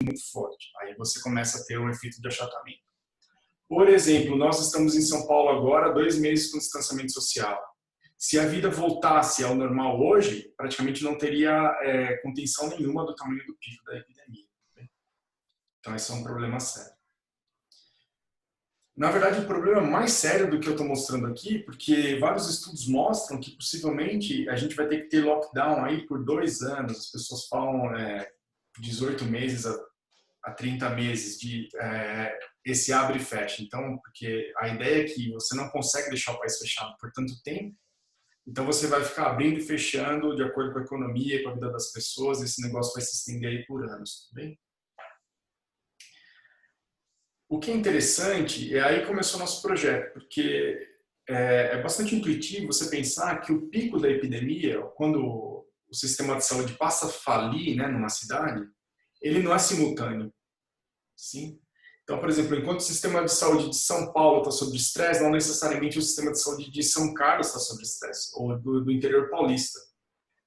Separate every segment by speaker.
Speaker 1: muito forte. Aí você começa a ter um efeito de achatamento. Por exemplo, nós estamos em São Paulo agora, 2 meses com distanciamento social. Se a vida voltasse ao normal hoje, praticamente não teria contenção nenhuma do tamanho do pico da epidemia. Então, esse é um problema sério. Na verdade, o problema é mais sério do que eu estou mostrando aqui, porque vários estudos mostram que possivelmente a gente vai ter que ter lockdown aí por 2 anos. As pessoas falam 18 meses a 30 meses de esse abre e fecha. Então, porque a ideia é que você não consegue deixar o país fechado por tanto tempo, então você vai ficar abrindo e fechando de acordo com a economia, com a vida das pessoas, esse negócio vai se estender aí por anos, tudo bem? O que é interessante, aí começou o nosso projeto, porque é bastante intuitivo você pensar que o pico da epidemia, quando o sistema de saúde passa a falir, né, numa cidade, ele não é simultâneo. Sim? Então, por exemplo, enquanto o sistema de saúde de São Paulo está sob estresse, não necessariamente o sistema de saúde de São Carlos está sob estresse, ou do interior paulista.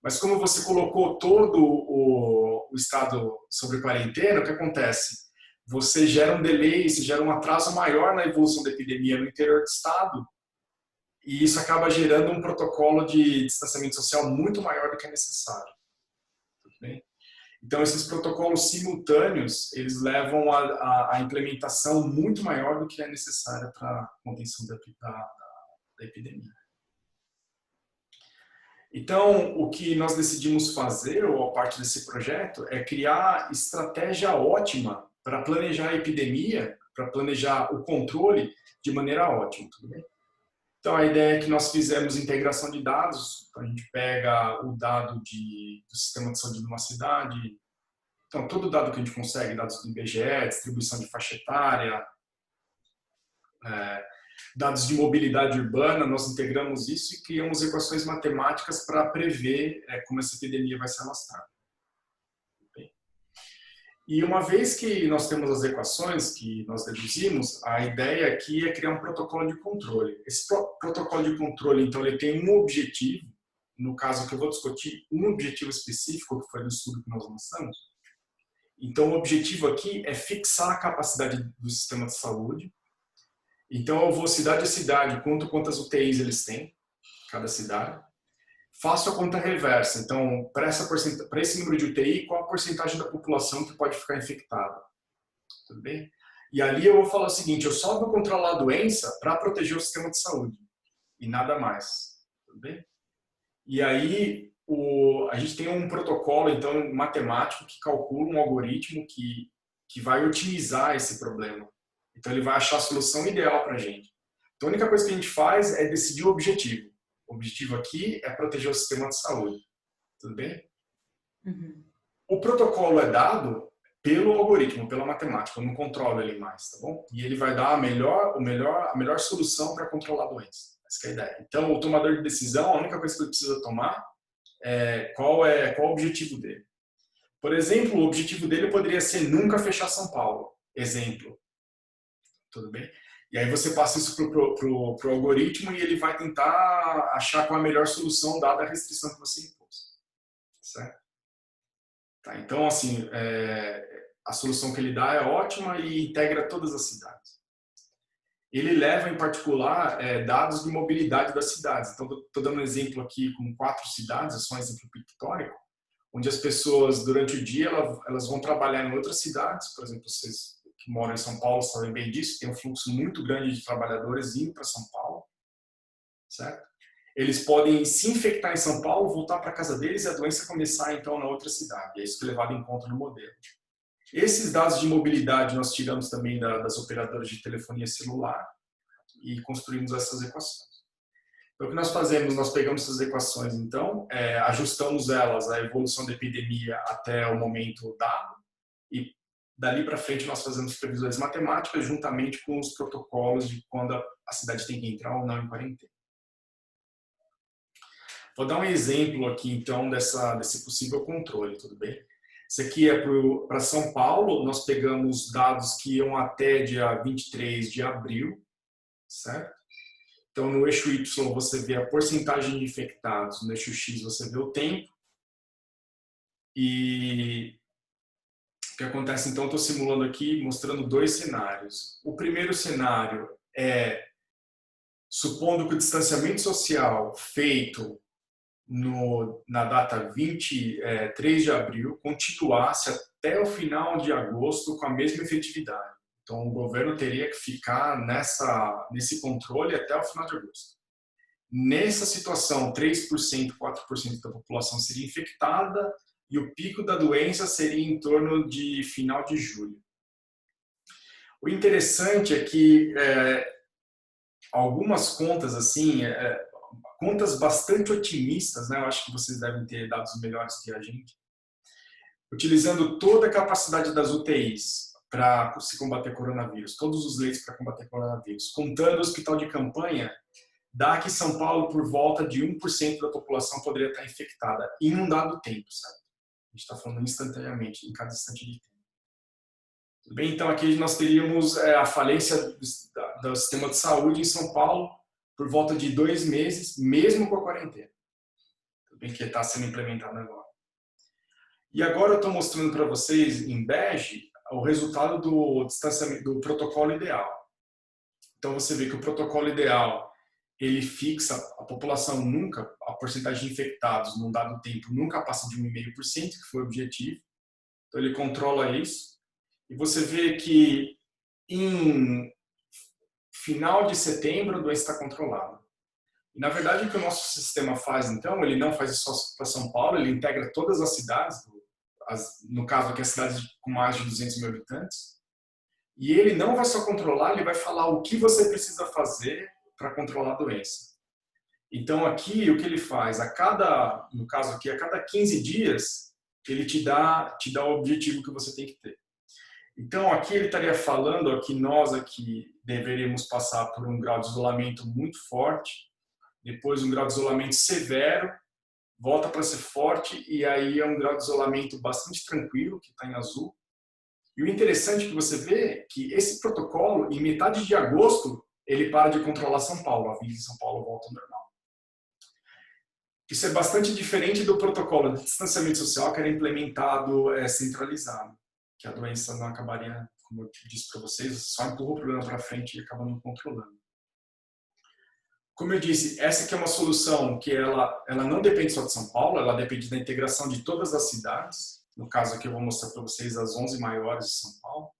Speaker 1: Mas como você colocou todo o estado sobre quarentena, o que acontece? Você gera um delay, você gera um atraso maior na evolução da epidemia no interior do estado, e isso acaba gerando um protocolo de distanciamento social muito maior do que é necessário. Tudo bem? Então, esses protocolos simultâneos, eles levam a implementação muito maior do que é necessária para a contenção da epidemia. Então, o que nós decidimos fazer, ou a parte desse projeto, é criar estratégia ótima para planejar a epidemia, para planejar o controle de maneira ótima, tudo bem? Então, a ideia é que nós fizemos integração de dados, então a gente pega o dado do sistema de saúde de uma cidade, então todo dado que a gente consegue, dados do IBGE, distribuição de faixa etária, dados de mobilidade urbana, nós integramos isso e criamos equações matemáticas para prever como essa epidemia vai se alastrar. E uma vez que nós temos as equações que nós deduzimos, a ideia aqui é criar um protocolo de controle. Esse protocolo de controle, então, ele tem um objetivo, no caso que eu vou discutir, um objetivo específico, que foi no estudo que nós lançamos. Então, o objetivo aqui é fixar a capacidade do sistema de saúde. Então, eu vou cidade a cidade, quantas UTIs eles têm, cada cidade. Faço a conta reversa. Então, para esse número de UTI, qual a porcentagem da população que pode ficar infectada? Tudo bem? E ali eu vou falar o seguinte, eu só vou controlar a doença para proteger o sistema de saúde. E nada mais. Tudo bem? E aí, a gente tem um protocolo, então, matemático que calcula um algoritmo que vai otimizar esse problema. Então, ele vai achar a solução ideal para a gente. Então, a única coisa que a gente faz é decidir o objetivo. O objetivo aqui é proteger o sistema de saúde. Tudo bem? Uhum. O protocolo é dado pelo algoritmo, pela matemática. Eu não controlo ele mais, tá bom? E ele vai dar a melhor solução para controlar a doença. Essa é a ideia. Então, o tomador de decisão, a única coisa que ele precisa tomar é qual o objetivo dele. Por exemplo, o objetivo dele poderia ser nunca fechar São Paulo. Exemplo. Tudo bem? E aí você passa isso pro algoritmo e ele vai tentar achar qual a melhor solução dada a restrição que você impôs. Certo? Tá, então, assim, a solução que ele dá é ótima e integra todas as cidades. Ele leva, em particular, dados de mobilidade das cidades. Então, estou dando um exemplo aqui com 4 cidades, é só um exemplo pictórico, onde as pessoas, durante o dia, elas vão trabalhar em outras cidades. Por exemplo, vocês que moram em São Paulo sabem bem disso, tem um fluxo muito grande de trabalhadores indo para São Paulo, certo? Eles podem se infectar em São Paulo, voltar para a casa deles e a doença começar, então, na outra cidade. É isso que é levado em conta no modelo. Esses dados de mobilidade nós tiramos também das operadoras de telefonia celular e construímos essas equações. Então, o que nós fazemos? Nós pegamos essas equações, então, ajustamos elas à evolução da epidemia até o momento dado e dali para frente nós fazemos previsões matemáticas juntamente com os protocolos de quando a cidade tem que entrar ou não em quarentena. Vou dar um exemplo aqui, então, desse possível controle, tudo bem? Isso aqui é para São Paulo, nós pegamos dados que iam até dia 23 de abril, certo? Então, no eixo Y você vê a porcentagem de infectados, no eixo X você vê o tempo, e que acontece então, estou simulando aqui, mostrando dois cenários. O primeiro cenário é, supondo que o distanciamento social feito na data 23 de abril continuasse até o final de agosto com a mesma efetividade. Então, o governo teria que ficar nesse controle até o final de agosto. Nessa situação, 3%, 4% da população seria infectada e o pico da doença seria em torno de final de julho. O interessante é que algumas contas, assim, contas bastante otimistas, né? Eu acho que vocês devem ter dados melhores que a gente, utilizando toda a capacidade das UTIs para se combater coronavírus, todos os leitos para combater coronavírus, contando o hospital de campanha, dá que São Paulo, por volta de 1% da população poderia estar infectada em um dado tempo, sabe? A gente está falando instantaneamente, em cada instante de tempo. Tudo bem? Então, aqui nós teríamos a falência do sistema de saúde em São Paulo por volta de 2 meses, mesmo com a quarentena. Tudo bem que está sendo implementado agora. E agora eu estou mostrando para vocês, em bege, o resultado do protocolo ideal. Então, você vê que o protocolo ideal, ele fixa a população nunca, a porcentagem de infectados num dado tempo nunca passa de 1,5%, que foi o objetivo. Então, ele controla isso. E você vê que em final de setembro a doença está controlada. E, na verdade, o que o nosso sistema faz, então, ele não faz isso só para São Paulo, ele integra todas as cidades, no caso aqui as cidades com mais de 200 mil habitantes, e ele não vai só controlar, ele vai falar o que você precisa fazer para controlar a doença. Então, aqui, o que ele faz? No caso aqui, a cada 15 dias, ele te dá o objetivo que você tem que ter. Então, aqui ele estaria falando que nós aqui deveríamos passar por um grau de isolamento muito forte, depois um grau de isolamento severo, volta para ser forte, e aí é um grau de isolamento bastante tranquilo, que está em azul. E o interessante é que você vê que esse protocolo, em metade de agosto, ele para de controlar São Paulo, a vida de São Paulo volta ao normal. Isso é bastante diferente do protocolo de distanciamento social que era implementado centralizado, que a doença não acabaria, como eu disse para vocês, só empurra o problema para frente e acaba não controlando. Como eu disse, essa aqui é uma solução que ela não depende só de São Paulo, ela depende da integração de todas as cidades. No caso aqui eu vou mostrar para vocês as 11 maiores de São Paulo.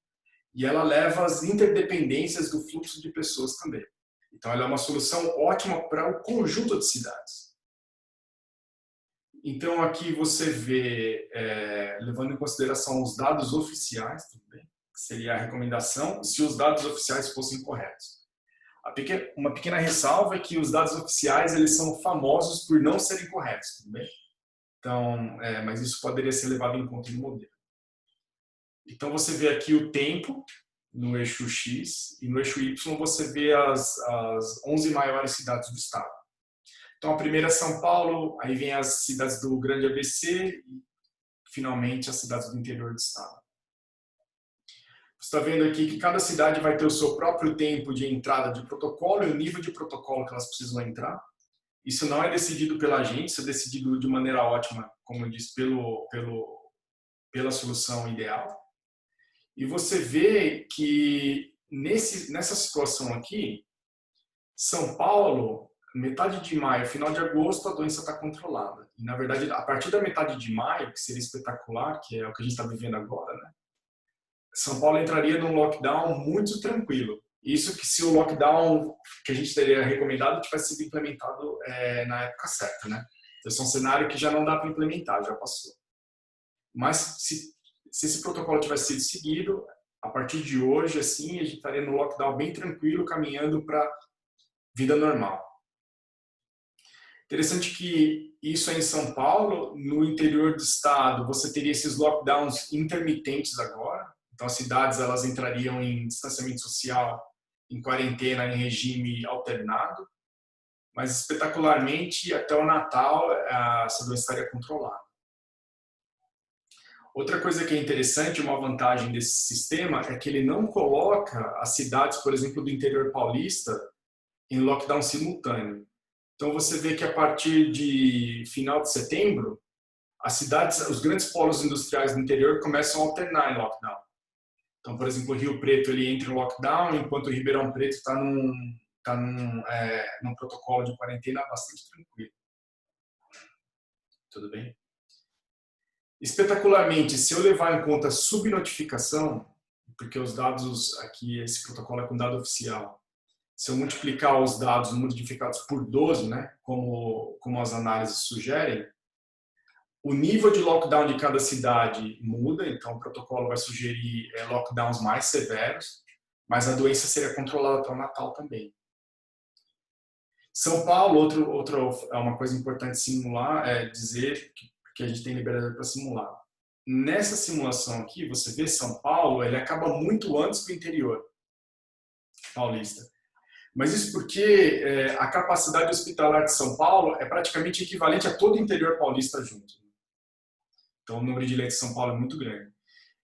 Speaker 1: E ela leva as interdependências do fluxo de pessoas também. Então ela é uma solução ótima para o conjunto de cidades. Então aqui você vê, levando em consideração os dados oficiais, também, que seria a recomendação, se os dados oficiais fossem corretos. Uma pequena ressalva é que os dados oficiais eles são famosos por não serem corretos, tudo bem? Então, mas isso poderia ser levado em conta no modelo. Então você vê aqui o tempo no eixo X e no eixo Y você vê as 11 maiores cidades do estado. Então a primeira é São Paulo, aí vem as cidades do Grande ABC e finalmente as cidades do interior do estado. Você está vendo aqui que cada cidade vai ter o seu próprio tempo de entrada de protocolo e o nível de protocolo que elas precisam entrar. Isso não é decidido pela gente, isso é decidido de maneira ótima, como eu disse, pela solução ideal. E você vê que nessa situação aqui, São Paulo, metade de maio, final de agosto, a doença está controlada. E, na verdade, a partir da metade de maio, que seria espetacular, que é o que a gente está vivendo agora, né? São Paulo entraria num lockdown muito tranquilo. Isso que se o lockdown que a gente teria recomendado tivesse sido implementado na época certa, né? Então, esse é um cenário que já não dá para implementar, já passou. Mas se esse protocolo tivesse sido seguido, a partir de hoje, assim, a gente estaria no lockdown bem tranquilo, caminhando para vida normal. Interessante que isso é em São Paulo, no interior do estado, você teria esses lockdowns intermitentes agora. Então, as cidades elas entrariam em distanciamento social, em quarentena, em regime alternado. Mas, espetacularmente, até o Natal, essa doença estaria controlada. Outra coisa que é interessante, uma vantagem desse sistema, é que ele não coloca as cidades, por exemplo, do interior paulista, em lockdown simultâneo. Então, você vê que a partir de final de setembro, as cidades, os grandes polos industriais do interior começam a alternar em lockdown. Então, por exemplo, o Rio Preto ele entra em lockdown, enquanto o Ribeirão Preto está num protocolo de quarentena bastante tranquilo. Tudo bem? Espetacularmente, se eu levar em conta subnotificação, porque os dados aqui, esse protocolo é com dado oficial, se eu multiplicar os dados modificados por 12, né, como as análises sugerem, o nível de lockdown de cada cidade muda, então o protocolo vai sugerir lockdowns mais severos, mas a doença seria controlada até o Natal também. São Paulo, é uma coisa importante simular, é dizer que a gente tem liberdade para simular. Nessa simulação aqui, você vê São Paulo, ele acaba muito antes do interior paulista. Mas isso porque a capacidade hospitalar de São Paulo é praticamente equivalente a todo o interior paulista junto. Então, o número de leitos de São Paulo é muito grande.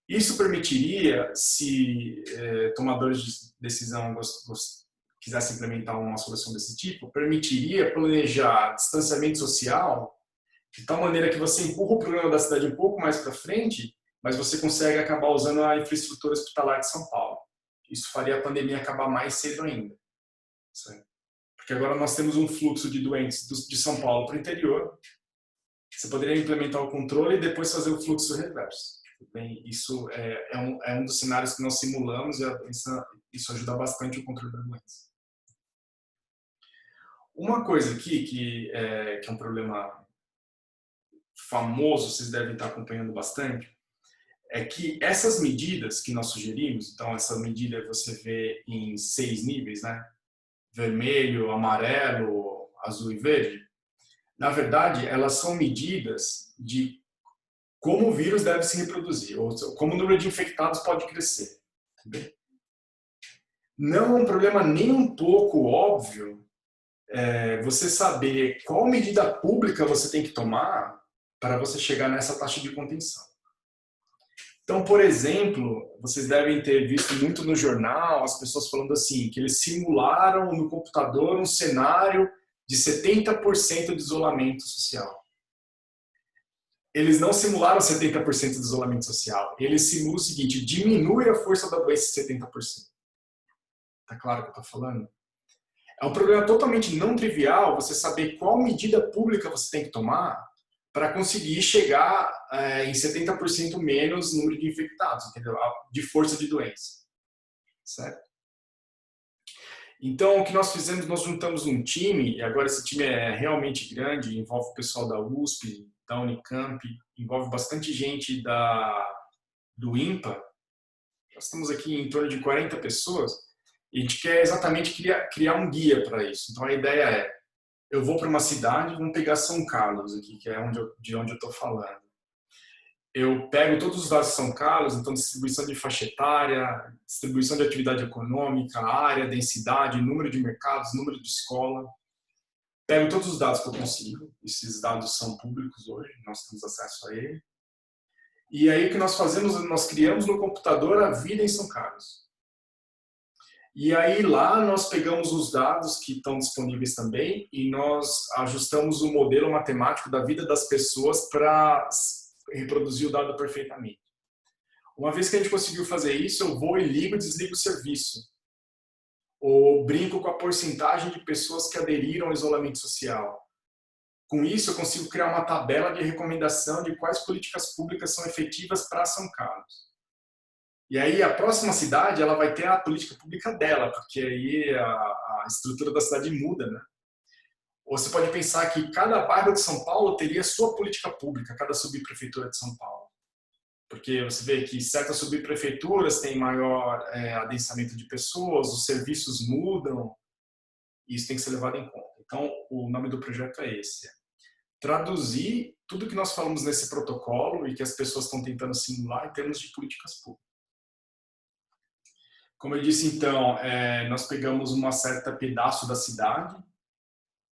Speaker 1: Isso permitiria, se tomadores de decisão quisessem implementar uma solução desse tipo, permitiria planejar distanciamento social de tal maneira que você empurra o problema da cidade um pouco mais para frente, mas você consegue acabar usando a infraestrutura hospitalar de São Paulo. Isso faria a pandemia acabar mais cedo ainda. Certo? Porque agora nós temos um fluxo de doentes de São Paulo para o interior. Você poderia implementar o controle e depois fazer o fluxo reverso. Bem, isso é um dos cenários que nós simulamos e isso ajuda bastante o controle da doença. Uma coisa aqui que é um problema famoso, vocês devem estar acompanhando bastante, é que essas medidas que nós sugerimos, então essa medida você vê em 6 níveis, né? Vermelho, amarelo, azul e verde, na verdade, elas são medidas de como o vírus deve se reproduzir, ou como o número de infectados pode crescer. Não é um problema nem um pouco óbvio você saber qual medida pública você tem que tomar para você chegar nessa taxa de contenção. Então, por exemplo, vocês devem ter visto muito no jornal as pessoas falando assim, que eles simularam no computador um cenário de 70% de isolamento social. Eles não simularam 70% de isolamento social. Eles simulam o seguinte, diminui a força da doença em 70%. Tá claro o que eu estou falando? É um problema totalmente não trivial você saber qual medida pública você tem que tomar para conseguir chegar em 70% menos número de infectados, entendeu? De força de doença. Certo? Então, o que nós fizemos, nós juntamos um time, e agora esse time é realmente grande, envolve o pessoal da USP, da Unicamp, envolve bastante gente do INPA. Nós estamos aqui em torno de 40 pessoas e a gente quer exatamente criar um guia para isso. Então, a ideia é, eu vou para uma cidade, vamos pegar São Carlos aqui, que é de onde eu estou falando. Eu pego todos os dados de São Carlos, então distribuição de faixa etária, distribuição de atividade econômica, área, densidade, número de mercados, número de escola. Pego todos os dados que eu consigo, esses dados são públicos hoje, nós temos acesso a ele. E aí o que nós fazemos, nós criamos no computador a vida em São Carlos. E aí lá nós pegamos os dados que estão disponíveis também e nós ajustamos o modelo matemático da vida das pessoas para reproduzir o dado perfeitamente. Uma vez que a gente conseguiu fazer isso, eu vou e ligo e desligo o serviço. Ou brinco com a porcentagem de pessoas que aderiram ao isolamento social. Com isso, eu consigo criar uma tabela de recomendação de quais políticas públicas são efetivas para São Carlos. E aí, a próxima cidade, ela vai ter a política pública dela, porque aí a estrutura da cidade muda, né? Ou você pode pensar que cada bairro de São Paulo teria sua política pública, cada subprefeitura de São Paulo. Porque você vê que certas subprefeituras têm maior adensamento de pessoas, os serviços mudam, e isso tem que ser levado em conta. Então, o nome do projeto é esse. Traduzir tudo que nós falamos nesse protocolo e que as pessoas estão tentando simular em termos de políticas públicas. Como eu disse, então, nós pegamos um certo pedaço da cidade,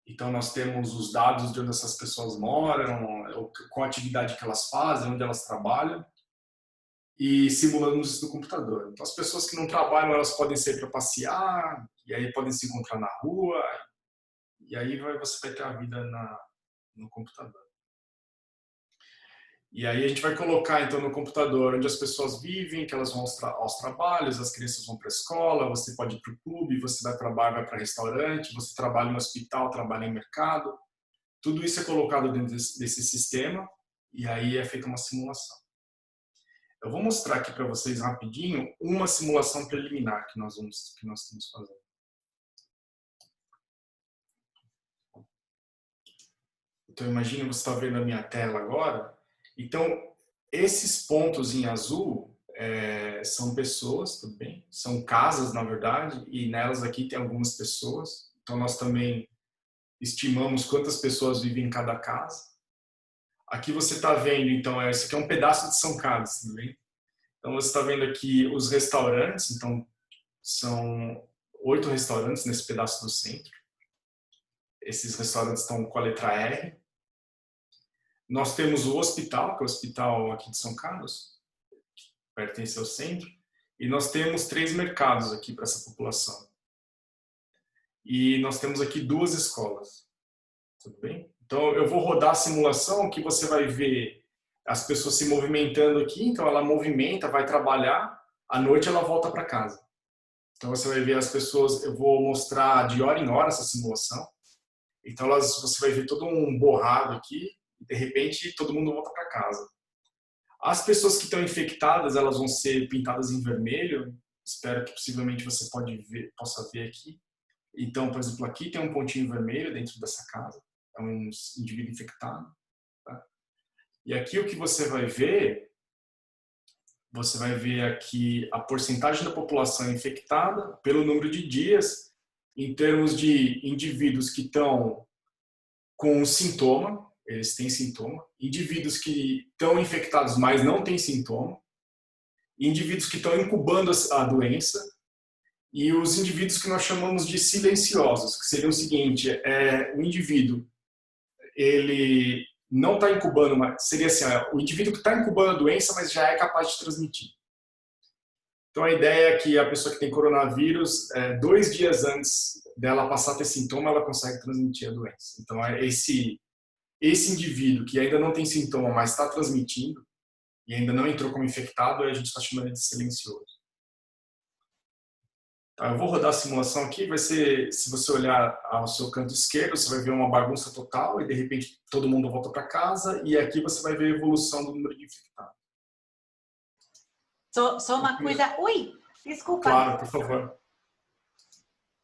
Speaker 1: então nós temos os dados de onde essas pessoas moram, qual a atividade que elas fazem, onde elas trabalham, e simulamos isso no computador. Então as pessoas que não trabalham, elas podem sair para passear, e aí podem se encontrar na rua, e aí você vai ter a vida no computador. E aí a gente vai colocar então no computador onde as pessoas vivem, que elas vão aos trabalhos, as crianças vão para a escola, você pode ir para o clube, você vai para bar, vai para restaurante, você trabalha no hospital, trabalha em mercado. Tudo isso é colocado dentro desse sistema e aí é feita uma simulação. Eu vou mostrar aqui para vocês rapidinho uma simulação preliminar que nós estamos fazendo. Então imagine você está vendo a minha tela agora. Então esses pontos em azul são pessoas, tudo bem? São casas, na verdade, e nelas aqui tem algumas pessoas. Então nós também estimamos quantas pessoas vivem em cada casa. Aqui você está vendo, então, esse aqui é um pedaço de São Carlos, tudo bem? Então você está vendo aqui os restaurantes, então são 8 restaurantes nesse pedaço do centro. Esses restaurantes estão com a letra R. Nós temos o hospital, que é o hospital aqui de São Carlos, que pertence ao centro. E nós temos 3 mercados aqui para essa população. E nós temos aqui 2 escolas. Tudo bem? Então eu vou rodar a simulação que você vai ver as pessoas se movimentando aqui. Então ela movimenta, vai trabalhar, à noite ela volta para casa. Então você vai ver as pessoas, eu vou mostrar de hora em hora essa simulação. Então você vai ver todo um borrado aqui e de repente todo mundo volta para casa. As pessoas que estão infectadas, elas vão ser pintadas em vermelho. Espero que possivelmente você possa ver aqui. Então, por exemplo, aqui tem um pontinho vermelho dentro dessa casa. É um indivíduo infectado. Tá? E aqui o que você vai ver aqui a porcentagem da população infectada pelo número de dias em termos de indivíduos que estão com sintoma, eles têm sintoma, indivíduos que estão infectados, mas não têm sintoma, indivíduos que estão incubando a doença e os indivíduos que nós chamamos de silenciosos, que seria o seguinte, o indivíduo, ele não está incubando, seria assim, o indivíduo que está incubando a doença, mas já é capaz de transmitir. Então a ideia é que a pessoa que tem coronavírus, 2 dias antes dela passar a ter sintoma, ela consegue transmitir a doença. Então esse indivíduo que ainda não tem sintoma, mas está transmitindo, e ainda não entrou como infectado, a gente está chamando de silencioso. Tá, eu vou rodar a simulação aqui, vai ser, se você olhar ao seu canto esquerdo, você vai ver uma bagunça total e de repente todo mundo volta para casa e aqui você vai ver a evolução do número de infectados.
Speaker 2: Só uma coisa... Ui, desculpa.
Speaker 1: Claro, por favor.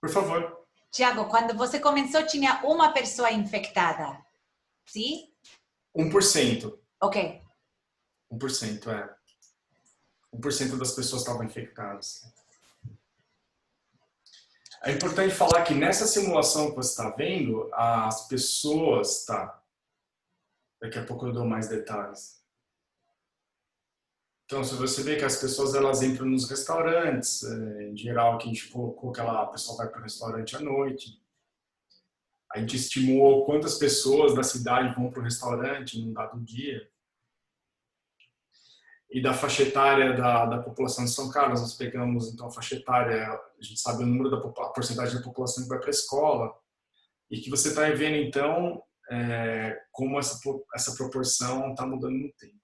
Speaker 1: Por favor.
Speaker 2: Tiago, quando você começou tinha uma pessoa infectada, sim?
Speaker 1: 1%.
Speaker 2: Ok.
Speaker 1: 1%, 1% das pessoas estavam infectadas. É importante falar que nessa simulação que você está vendo, as pessoas, tá? Daqui a pouco eu dou mais detalhes. Então, se você vê que as pessoas elas entram nos restaurantes, em geral que a gente colocou que a pessoa vai para o restaurante à noite. A gente estimou quantas pessoas da cidade vão para o restaurante num dado dia. E da faixa etária da população de São Carlos, nós pegamos então a faixa etária, a gente sabe o número a porcentagem da população que vai para a escola, e que você está vendo então como essa proporção está mudando no tempo.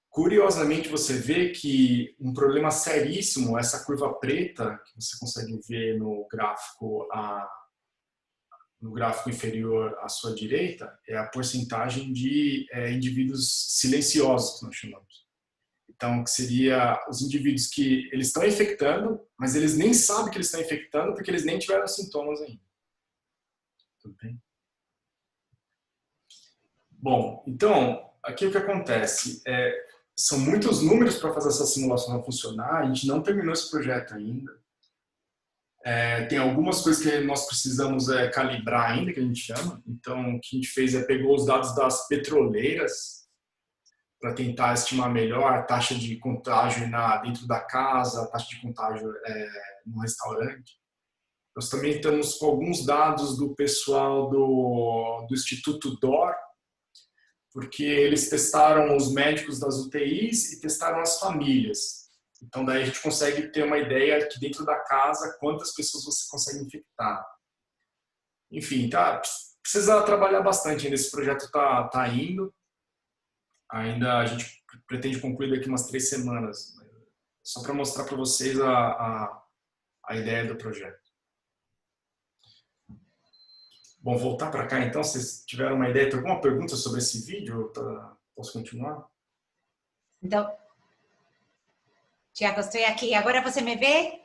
Speaker 1: Curiosamente, você vê que um problema seríssimo, essa curva preta, que você consegue ver no gráfico inferior à sua direita, é a porcentagem de indivíduos silenciosos, que nós chamamos. Então, que seria os indivíduos que eles estão infectando, mas eles nem sabem que eles estão infectando porque eles nem tiveram sintomas ainda. Tudo bem? Bom, então, aqui o que acontece? São muitos números para fazer essa simulação funcionar, a gente não terminou esse projeto ainda. Tem algumas coisas que nós precisamos calibrar ainda, que a gente chama. Então, o que a gente fez pegou os dados das petroleiras para tentar estimar melhor a taxa de contágio dentro da casa, a taxa de contágio no restaurante. Nós também estamos com alguns dados do pessoal do Instituto DOR, porque eles testaram os médicos das UTIs e testaram as famílias. Então, daí a gente consegue ter uma ideia que dentro da casa, quantas pessoas você consegue infectar. Enfim, precisa trabalhar bastante ainda. Esse projeto está indo. Ainda a gente pretende concluir daqui umas 3 semanas, só para mostrar para vocês a ideia do projeto. Bom, voltar para cá então, vocês tiveram uma ideia, tem alguma pergunta sobre esse vídeo? Posso continuar?
Speaker 2: Então, Tiago, estou aqui. Agora você me vê?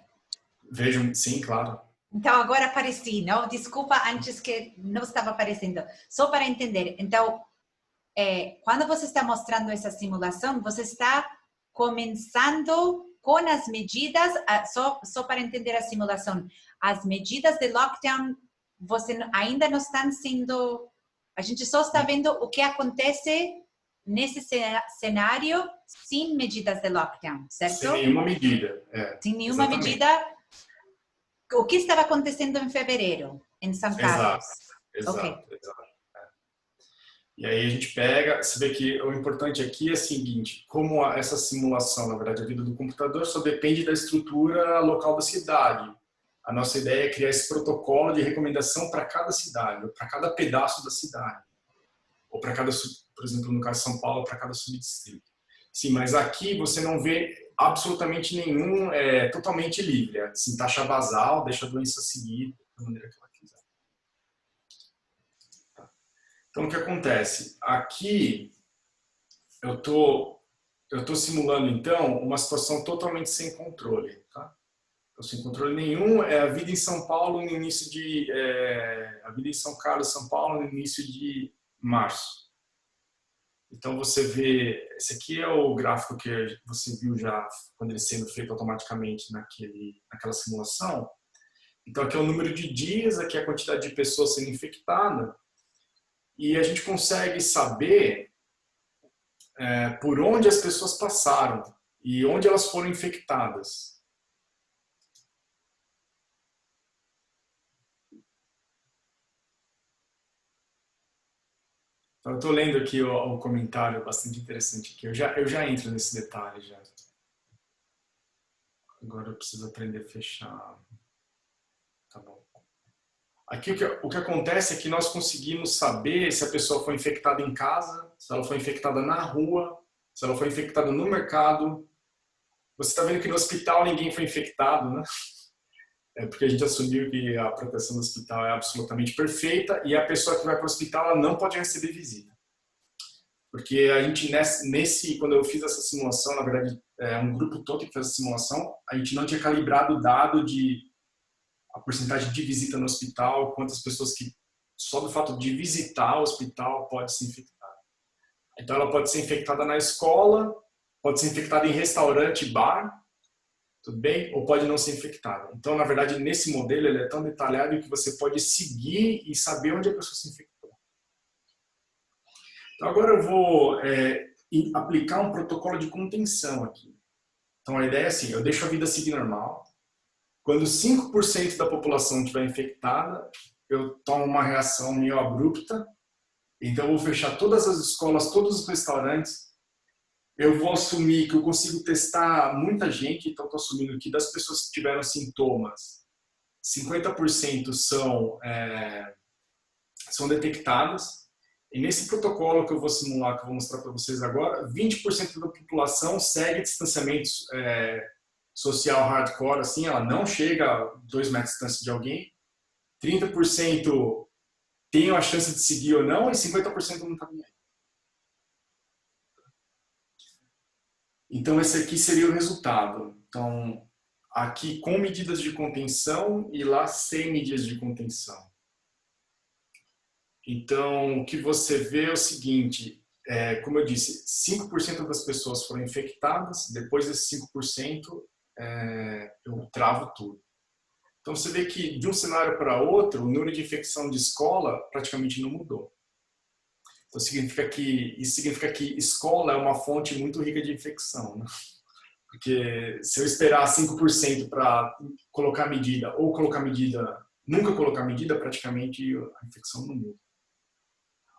Speaker 1: Vejo, sim, claro.
Speaker 2: Então, agora apareci, não? Desculpa, antes que não estava aparecendo. Só para entender. Então, quando você está mostrando essa simulação, você está começando com as medidas, só para entender a simulação, as medidas de lockdown ainda não estão sendo... A gente só está vendo o que acontece nesse cenário sem medidas de lockdown, certo?
Speaker 1: Sem nenhuma medida.
Speaker 2: Sem nenhuma
Speaker 1: Exatamente.
Speaker 2: medida. O que estava acontecendo em fevereiro, em São Carlos?
Speaker 1: Exato,
Speaker 2: okay.
Speaker 1: exato. E aí a gente pega, você vê que o importante aqui é o seguinte, como essa simulação, na verdade, a vida do computador só depende da estrutura local da cidade. A nossa ideia é criar esse protocolo de recomendação para cada cidade, para cada pedaço da cidade. Ou para cada, por exemplo, no caso de São Paulo, para cada subdistrito. Sim, mas aqui você não vê absolutamente nenhum, totalmente livre. Assim, taxa basal, deixa a doença seguir da maneira que ela quiser. Tá. Então, o que acontece? Aqui, eu tô simulando, então, uma situação totalmente sem controle. Tá? Então, sem controle nenhum, é a vida em São Paulo no início de... a vida em São Carlos, São Paulo, no início de março. Então, você vê, esse aqui é o gráfico que você viu já quando ele sendo feito automaticamente naquela simulação. Então, aqui é o número de dias, aqui é a quantidade de pessoas sendo infectadas. E a gente consegue saber por onde as pessoas passaram e onde elas foram infectadas. Então, eu estou lendo aqui o comentário bastante interessante aqui. Eu já entro nesse detalhe já. Agora eu preciso aprender a fechar. Tá bom. Aqui o que acontece é que nós conseguimos saber se a pessoa foi infectada em casa, se ela foi infectada na rua, se ela foi infectada no mercado. Você está vendo que no hospital ninguém foi infectado, né? Porque a gente assumiu que a proteção do hospital é absolutamente perfeita e a pessoa que vai para o hospital ela não pode receber visita. Porque a gente, quando eu fiz essa simulação, na verdade, um grupo todo que fez a simulação, a gente não tinha calibrado o dado de a porcentagem de visita no hospital, quantas pessoas que só do fato de visitar o hospital pode ser infectada. Então ela pode ser infectada na escola, pode ser infectada em restaurante, bar, tudo bem? Ou pode não ser infectada. Então, na verdade, nesse modelo ele é tão detalhado que você pode seguir e saber onde a pessoa se infectou. Então agora eu vou aplicar um protocolo de contenção aqui. Então a ideia é assim, eu deixo a vida seguir normal. Quando 5% da população estiver infectada, eu tomo uma reação meio abrupta. Então, eu vou fechar todas as escolas, todos os restaurantes. Eu vou assumir que eu consigo testar muita gente. Então, estou assumindo que das pessoas que tiveram sintomas, 50% são detectadas. E nesse protocolo que eu vou simular, que eu vou mostrar para vocês agora, 20% da população segue distanciamento social hardcore, assim, ela não chega a 2 metros de distância de alguém, 30% tem a chance de seguir ou não, e 50% não está nem aí. Então, esse aqui seria o resultado. Então, aqui com medidas de contenção e lá sem medidas de contenção. Então, o que você vê é o seguinte, como eu disse, 5% das pessoas foram infectadas, depois desses 5%, eu travo tudo. Então você vê que de um cenário para outro, o número de infecção de escola praticamente não mudou. Então isso significa que escola é uma fonte muito rica de infecção, né? Porque se eu esperar 5% para colocar medida ou nunca colocar medida, praticamente a infecção não muda.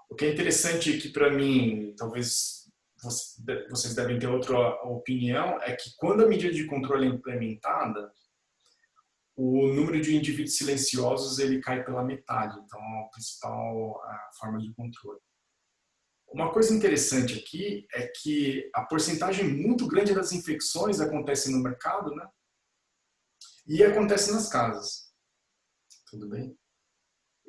Speaker 1: O que é interessante aqui para mim, talvez vocês devem ter outra opinião, é que quando a medida de controle é implementada, o número de indivíduos silenciosos ele cai pela metade. Então, é a principal forma de controle. Uma coisa interessante aqui é que a porcentagem muito grande das infecções acontece no mercado, né? E acontece nas casas. Tudo bem?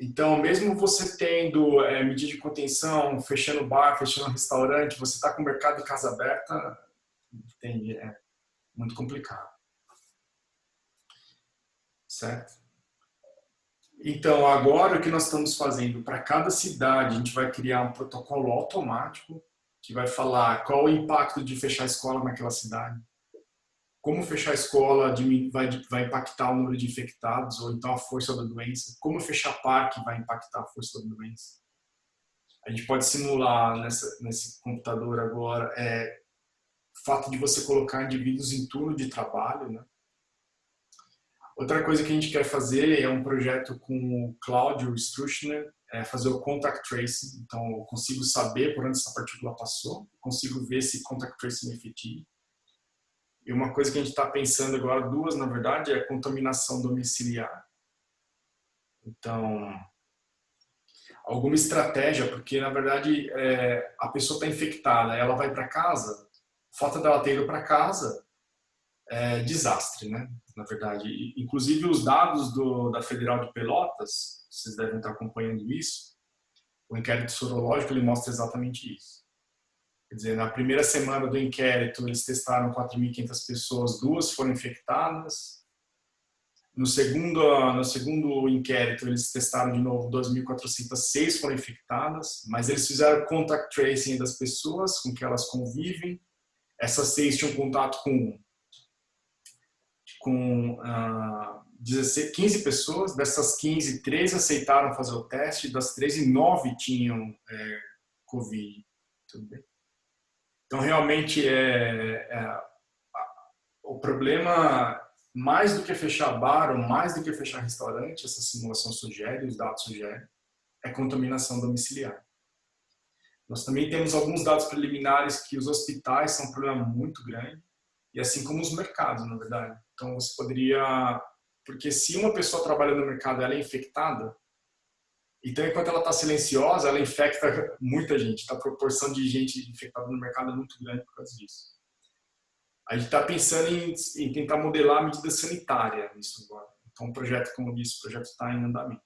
Speaker 1: Então, mesmo você tendo medida de contenção, fechando bar, fechando restaurante, você está com o mercado e casa aberta, é muito complicado. Certo? Então, agora o que nós estamos fazendo? Para cada cidade, a gente vai criar um protocolo automático que vai falar qual o impacto de fechar a escola naquela cidade, como fechar a escola vai impactar o número de infectados ou então a força da doença, como fechar parque vai impactar a força da doença. A gente pode simular nesse computador agora o fato de você colocar indivíduos em turno de trabalho, né? Outra coisa que a gente quer fazer é um projeto com o Cláudio Struchner, fazer o contact tracing. Então, eu consigo saber por onde essa partícula passou, consigo ver se contact tracing é efetivo. E uma coisa que a gente está pensando agora, duas na verdade, é a contaminação domiciliar. Então, alguma estratégia, porque na verdade a pessoa está infectada, ela vai para casa, o fato dela ter ido para casa é desastre, né? Na verdade, inclusive os dados da Federal de Pelotas, vocês devem estar acompanhando isso, o inquérito sorológico ele mostra exatamente isso. Quer dizer, na primeira semana do inquérito, eles testaram 4.500 pessoas, 2 foram infectadas. No segundo inquérito, eles testaram de novo 2.406 foram infectadas, mas eles fizeram contact tracing das pessoas com que elas convivem. Essas 6 tinham contato com 15 pessoas, dessas 15, 13 aceitaram fazer o teste, das 13, 9 tinham Covid. Tudo bem? Então, realmente, o problema, mais do que fechar bar ou mais do que fechar restaurante, essa simulação sugere, os dados sugerem, é contaminação domiciliar. Nós também temos alguns dados preliminares que os hospitais são um problema muito grande, e assim como os mercados, na verdade. Então, você poderia... Porque se uma pessoa trabalha no mercado ela é infectada, então, enquanto ela está silenciosa, ela infecta muita gente. A proporção de gente infectada no mercado é muito grande por causa disso. A gente está pensando em tentar modelar a medida sanitária nisso agora. Então, o projeto, como eu disse, o projeto está em andamento.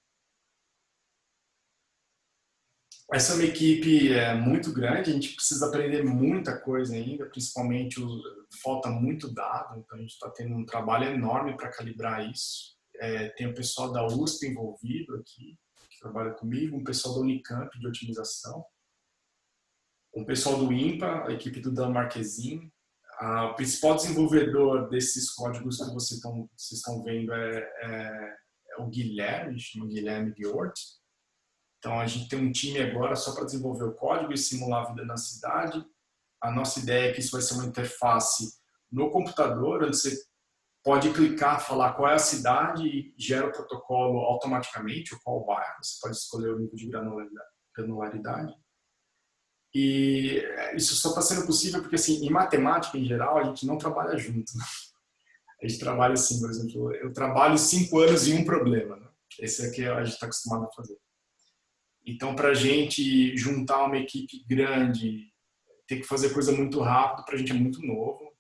Speaker 1: Essa é uma equipe muito grande, a gente precisa aprender muita coisa ainda, principalmente falta muito dado, então a gente está tendo um trabalho enorme para calibrar isso. Tem o pessoal da USP envolvido aqui, que trabalha comigo, um pessoal da Unicamp de otimização, um pessoal do INPA, a equipe do Dan Marquezine. O principal desenvolvedor desses códigos que vocês estão vendo é o Guilherme, chama Guilherme Giort. Então, a gente tem um time agora só para desenvolver o código e simular a vida na cidade. A nossa ideia é que isso vai ser uma interface no computador, onde você pode clicar, falar qual é a cidade e gera o protocolo automaticamente, ou qual o bairro. Você pode escolher o nível de granularidade. E isso só está sendo possível porque, assim, em matemática, em geral, a gente não trabalha junto. Né? A gente trabalha assim, por exemplo, eu trabalho 5 anos em um problema. Né? Esse é que a gente está acostumado a fazer. Então, para a gente juntar uma equipe grande, ter que fazer coisa muito rápido, para a gente é muito novo.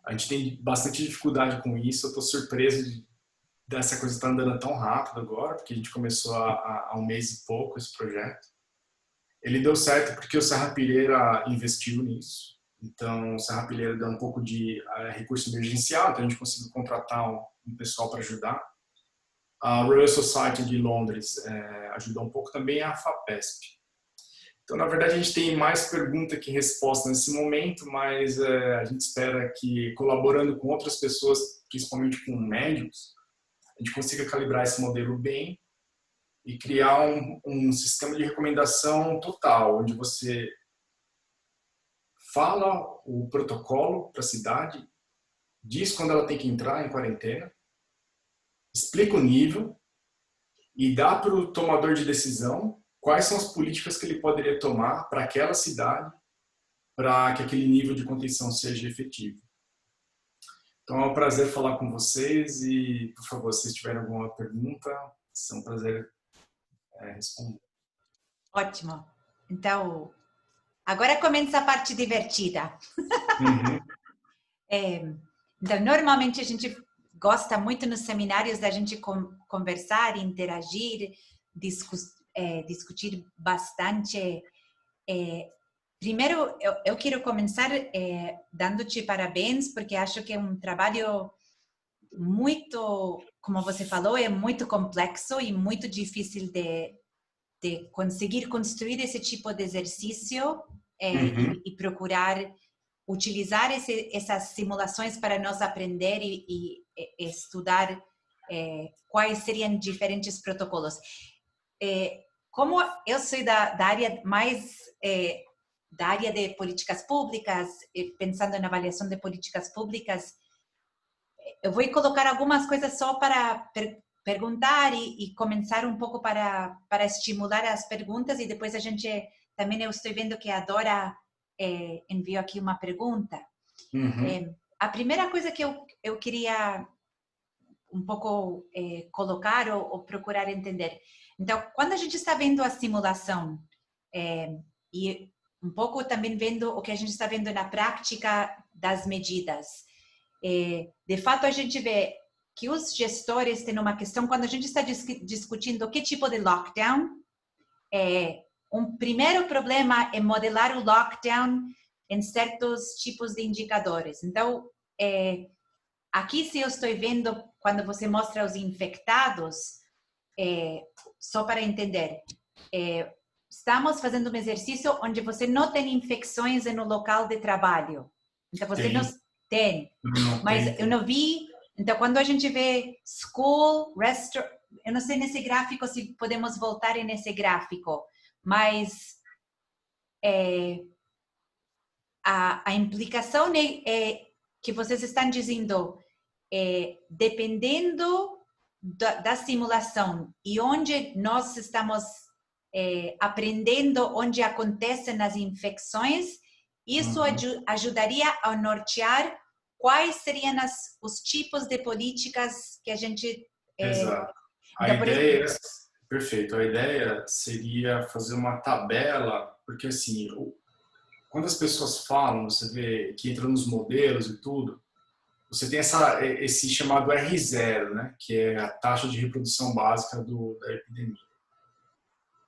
Speaker 1: A gente tem bastante dificuldade com isso. Eu estou surpreso dessa coisa estar andando tão rápido agora, porque a gente começou há um mês e pouco esse projeto. Ele deu certo porque o Serrapilheira investiu nisso. Então, o Serrapilheira deu um pouco de recurso emergencial, então a gente conseguiu contratar um pessoal para ajudar. A Royal Society de Londres ajudou um pouco também, a FAPESP. Então, na verdade, a gente tem mais pergunta que resposta nesse momento, mas a gente espera que, colaborando com outras pessoas, principalmente com médicos, a gente consiga calibrar esse modelo bem e criar um sistema de recomendação total, onde você fala o protocolo para a cidade, diz quando ela tem que entrar em quarentena, explica o nível e dá para o tomador de decisão quais são as políticas que ele poderia tomar para aquela cidade para que aquele nível de contenção seja efetivo. Então é um prazer falar com vocês e, por favor, se tiverem alguma pergunta, é um prazer responder.
Speaker 2: Ótimo. Então, agora começa a parte divertida.
Speaker 1: Uhum.
Speaker 2: Então, normalmente a gente gosta muito nos seminários da gente conversar, interagir, discutir bastante. Primeiro, eu quero começar dando-te parabéns, porque acho que é um trabalho muito, como você falou, é muito complexo e muito difícil de conseguir construir esse tipo de exercício
Speaker 1: Uhum.
Speaker 2: e procurar utilizar essas simulações para nós aprender e estudar quais seriam diferentes protocolos. Como eu sou da área mais da área de políticas públicas, pensando na avaliação de políticas públicas, eu vou colocar algumas coisas só para perguntar e começar um pouco para estimular as perguntas, e depois a gente também, eu estou vendo que a Dora enviou aqui uma pergunta.
Speaker 1: Uhum.
Speaker 2: A primeira coisa que eu queria um pouco colocar ou procurar entender. Então, quando a gente está vendo a simulação e um pouco também vendo o que a gente está vendo na prática das medidas, de fato a gente vê que os gestores têm uma questão quando a gente está discutindo que tipo de lockdown. Um primeiro problema é modelar o lockdown em certos tipos de indicadores. Então, aqui se eu estou vendo, quando você mostra os infectados, só para entender, estamos fazendo um exercício onde você não tem infecções no local de trabalho. Então, você não tem. Mas eu não vi. Então, quando a gente vê school, restaurant, eu não sei nesse gráfico se podemos voltar nesse gráfico, mas a implicação é que vocês estão dizendo, dependendo da simulação e onde nós estamos aprendendo, onde acontecem as infecções, isso ajudaria a nortear quais seriam os tipos de políticas que a gente...
Speaker 1: Exato. A
Speaker 2: Então,
Speaker 1: ideia, perfeito, a ideia seria fazer uma tabela, porque assim, quando as pessoas falam, você vê que entra nos modelos e tudo, você tem esse chamado R0, né, que é a taxa de reprodução básica da epidemia.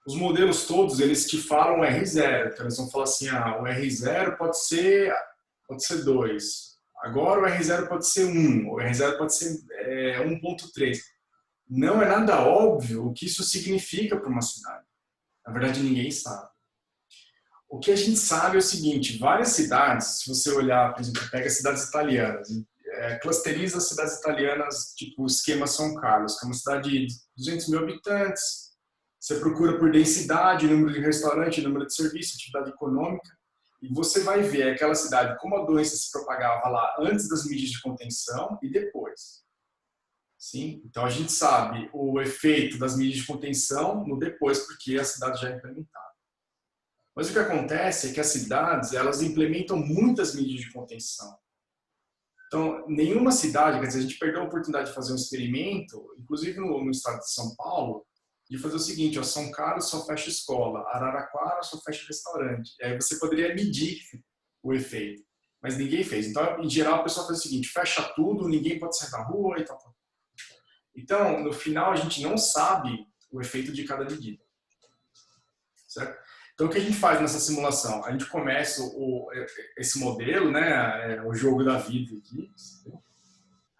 Speaker 1: Os modelos todos, eles te falam R0, então eles vão falar assim, o R0 pode ser 2, agora o R0 pode ser 1, o R0 pode ser 1.3. Não é nada óbvio o que isso significa para uma cidade. Na verdade, ninguém sabe. O que a gente sabe é o seguinte, várias cidades, se você olhar, por exemplo, pega cidades italianas, clusteriza as cidades italianas, tipo o esquema São Carlos, que é uma cidade de 200 mil habitantes, você procura por densidade, número de restaurante, número de serviço, atividade econômica, e você vai ver aquela cidade, como a doença se propagava lá antes das medidas de contenção e depois. Sim? Então a gente sabe o efeito das medidas de contenção no depois, porque a cidade já é implementada. Mas o que acontece é que as cidades, elas implementam muitas medidas de contenção. Então, nenhuma cidade, quer dizer, a gente perdeu a oportunidade de fazer um experimento, inclusive no estado de São Paulo, de fazer o seguinte, São Carlos só fecha escola, Araraquara só fecha restaurante. E aí você poderia medir o efeito, mas ninguém fez. Então, em geral, o pessoal faz o seguinte, fecha tudo, ninguém pode sair da rua e tal. Então, no final, a gente não sabe o efeito de cada medida. Certo? Então, o que a gente faz nessa simulação? A gente começa esse modelo, né, o jogo da vida aqui.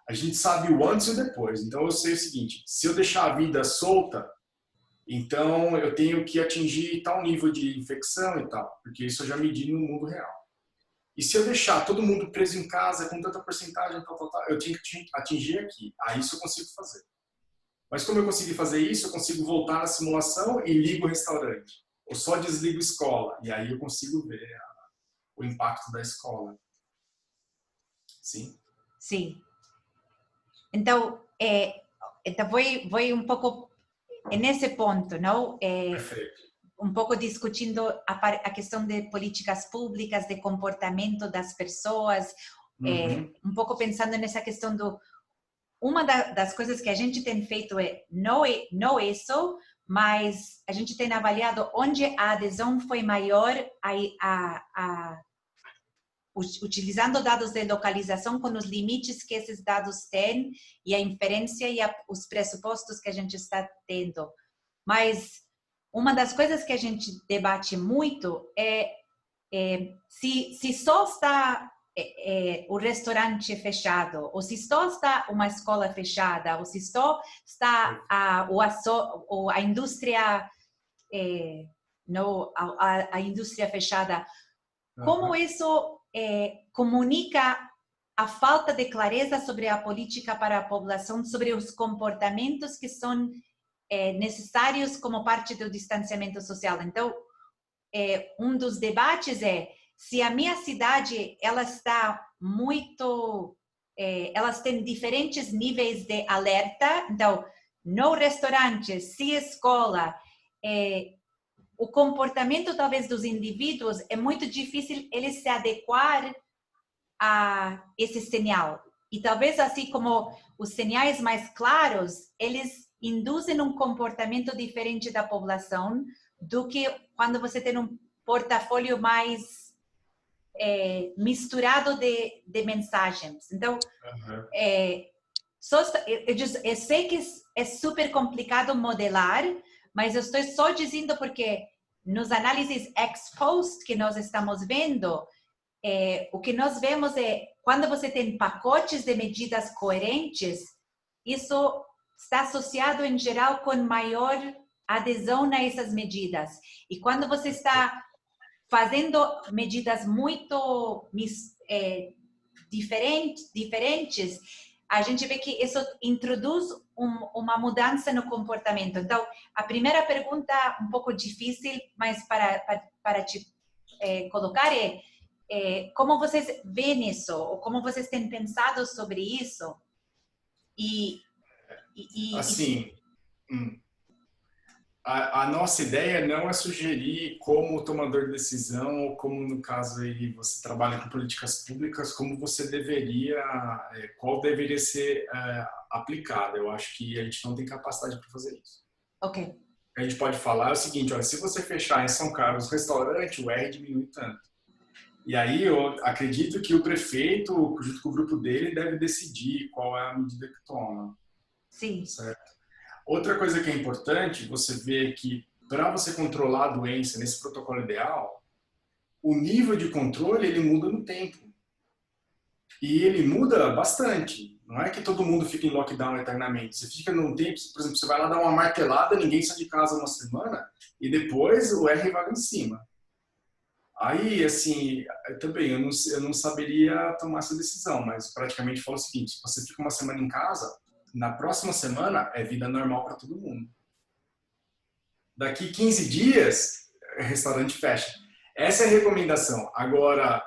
Speaker 1: A gente sabe o antes e o depois. Então, eu sei o seguinte, se eu deixar a vida solta, então eu tenho que atingir tal nível de infecção e tal, porque isso eu já medi no mundo real. E se eu deixar todo mundo preso em casa com tanta porcentagem, eu tenho que atingir aqui. Aí isso eu consigo fazer. Mas como eu consegui fazer isso, eu consigo voltar na simulação e ligo o restaurante. Ou só desligo a escola. E aí eu consigo ver o impacto da escola. Sim?
Speaker 2: Sim. Então, então vou um pouco nesse ponto, não?
Speaker 1: Perfeito.
Speaker 2: Um pouco discutindo a questão de políticas públicas, de comportamento das pessoas, um pouco pensando nessa questão uma das coisas que a gente tem feito não isso, mas a gente tem avaliado onde a adesão foi maior utilizando dados de localização com os limites que esses dados têm e a inferência e os pressupostos que a gente está tendo. Mas uma das coisas que a gente debate muito é se só está o restaurante fechado, ou se só está uma escola fechada, ou se só está a indústria a indústria fechada. Como isso comunica a falta de clareza sobre a política para a população, sobre os comportamentos que são necessários como parte do distanciamento social. Então, um dos debates é se a minha cidade ela está muito, elas têm diferentes níveis de alerta. Então, no restaurante, se escola, o comportamento talvez dos indivíduos é muito difícil eles se adequar a esse sinal. E talvez assim como os sinais mais claros, eles induzem um comportamento diferente da população do que quando você tem um portfólio mais misturado de mensagens. Então, eu sei que é super complicado modelar, mas eu estou só dizendo porque nos análises ex post que nós estamos vendo, o que nós vemos é quando você tem pacotes de medidas coerentes, isso está associado em geral com maior adesão nessas medidas. E quando você está fazendo medidas muito diferentes, a gente vê que isso introduz uma mudança no comportamento. Então, a primeira pergunta, um pouco difícil, mas para te colocar como vocês veem isso? Ou como vocês têm pensado sobre isso?
Speaker 1: Assim, a nossa ideia não é sugerir como tomador de decisão, ou como no caso aí você trabalha com políticas públicas, como você deveria, qual deveria ser aplicada. Eu acho que a gente não tem capacidade para fazer isso.
Speaker 2: Ok.
Speaker 1: O que a gente pode falar é o seguinte, olha, se você fechar em São Carlos restaurante, o R diminui tanto. E aí eu acredito que o prefeito, junto com o grupo dele, deve decidir qual é a medida que toma.
Speaker 2: Sim.
Speaker 1: Certo? Outra coisa que é importante, você vê que para você controlar a doença nesse protocolo ideal, o nível de controle ele muda no tempo. E ele muda bastante. Não é que todo mundo fica em lockdown eternamente. Você fica num tempo, por exemplo, você vai lá dar uma martelada, ninguém sai de casa uma semana, e depois o R vai lá em cima. Aí, assim, também eu não saberia tomar essa decisão, mas praticamente falo o seguinte, se você fica uma semana em casa, na próxima semana é vida normal para todo mundo. Daqui 15 dias, restaurante fecha. Essa é a recomendação. Agora,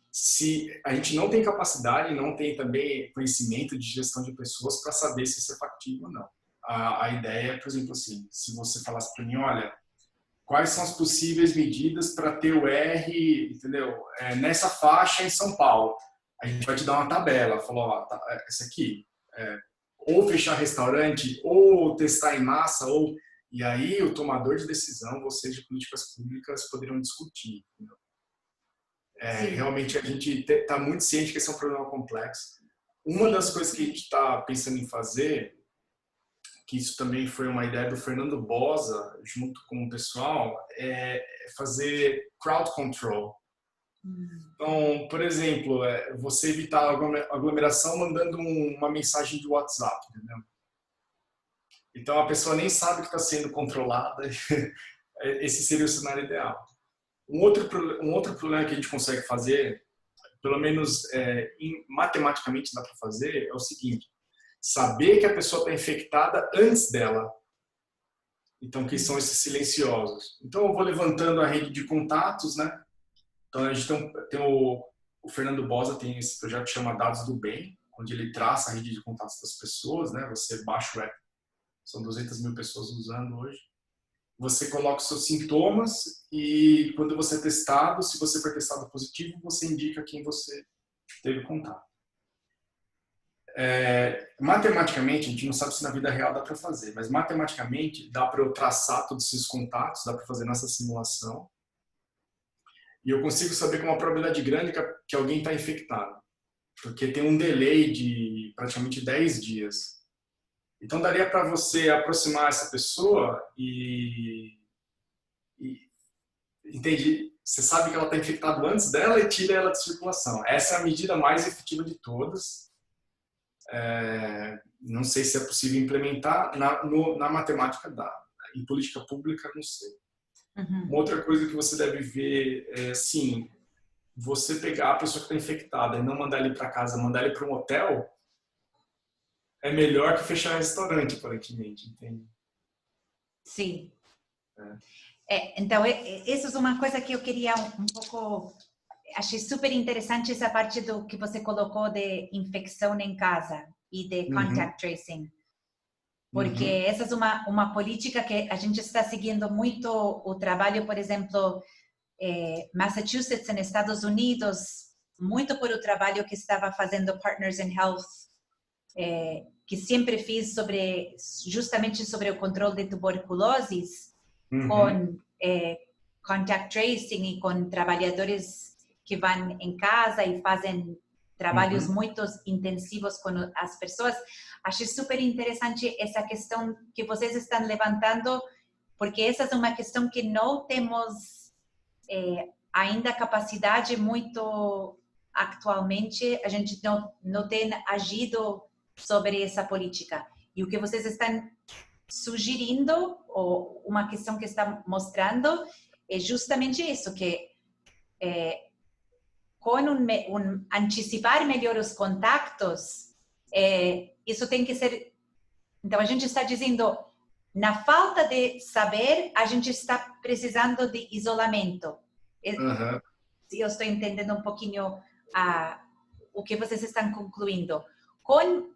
Speaker 1: se a gente não tem capacidade, não tem também conhecimento de gestão de pessoas para saber se isso é factível ou não. A ideia é, por exemplo, assim, se você falasse para mim, olha, quais são as possíveis medidas para ter o R, entendeu? Nessa faixa em São Paulo. A gente vai te dar uma tabela, falou, ó, essa aqui, ou fechar restaurante, ou testar em massa, ou... E aí o tomador de decisão, vocês de políticas públicas poderiam discutir. Realmente a gente está muito ciente que esse é um problema complexo. Uma das coisas que a gente está pensando em fazer, que isso também foi uma ideia do Fernando Bosa, junto com o pessoal, é fazer crowd control. Então, por exemplo, você evitar a aglomeração mandando uma mensagem de WhatsApp, entendeu? Então, a pessoa nem sabe que está sendo controlada. Esse seria o cenário ideal. Um outro problema que a gente consegue fazer, pelo menos matematicamente dá para fazer, é o seguinte: saber que a pessoa está infectada antes dela. Então, que são esses silenciosos. Então, eu vou levantando a rede de contatos, né? Então, a gente tem o Fernando Bosa tem esse projeto que chama Dados do Bem, onde ele traça a rede de contatos das pessoas, né? Você baixa o app, são 200 mil pessoas usando hoje. Você coloca os seus sintomas e quando você é testado, se você for testado positivo, você indica quem você teve contato. Matematicamente, a gente não sabe se na vida real dá para fazer, mas matematicamente dá para eu traçar todos esses contatos, dá para fazer nessa simulação, e eu consigo saber com uma probabilidade grande que alguém está infectado, porque tem um delay de praticamente 10 dias. Então daria para você aproximar essa pessoa e entende? Você sabe que ela está infectada antes dela e tira ela de circulação. Essa é a medida mais efetiva de todas. Não sei se é possível implementar na matemática dá. Em política pública, não sei.
Speaker 2: Uhum.
Speaker 1: Uma outra coisa que você deve ver é, sim, você pegar a pessoa que está infectada e não mandar ele para casa, mandar ele para um hotel, é melhor que fechar restaurante, aparentemente, entende?
Speaker 2: Sim. Então, isso é uma coisa que eu queria um pouco... Achei super interessante essa parte do que você colocou de infecção em casa e de contact tracing. Porque essa é uma política que a gente está seguindo muito o trabalho, por exemplo, Massachusetts, nos Estados Unidos, muito por o trabalho que estava fazendo Partners in Health, que sempre fiz justamente sobre o controle de tuberculose, com contact tracing e com trabalhadores que vão em casa e fazem trabalhos muito intensivos com as pessoas. Achei super interessante essa questão que vocês estão levantando, porque essa é uma questão que não temos ainda capacidade muito atualmente, a gente não tem agido sobre essa política. E o que vocês estão sugerindo, ou uma questão que está mostrando, é justamente isso, que com antecipar melhor os contatos, isso tem que ser... Então, a gente está dizendo, na falta de saber, a gente está precisando de isolamento. Eu estou entendendo um pouquinho o que vocês estão concluindo.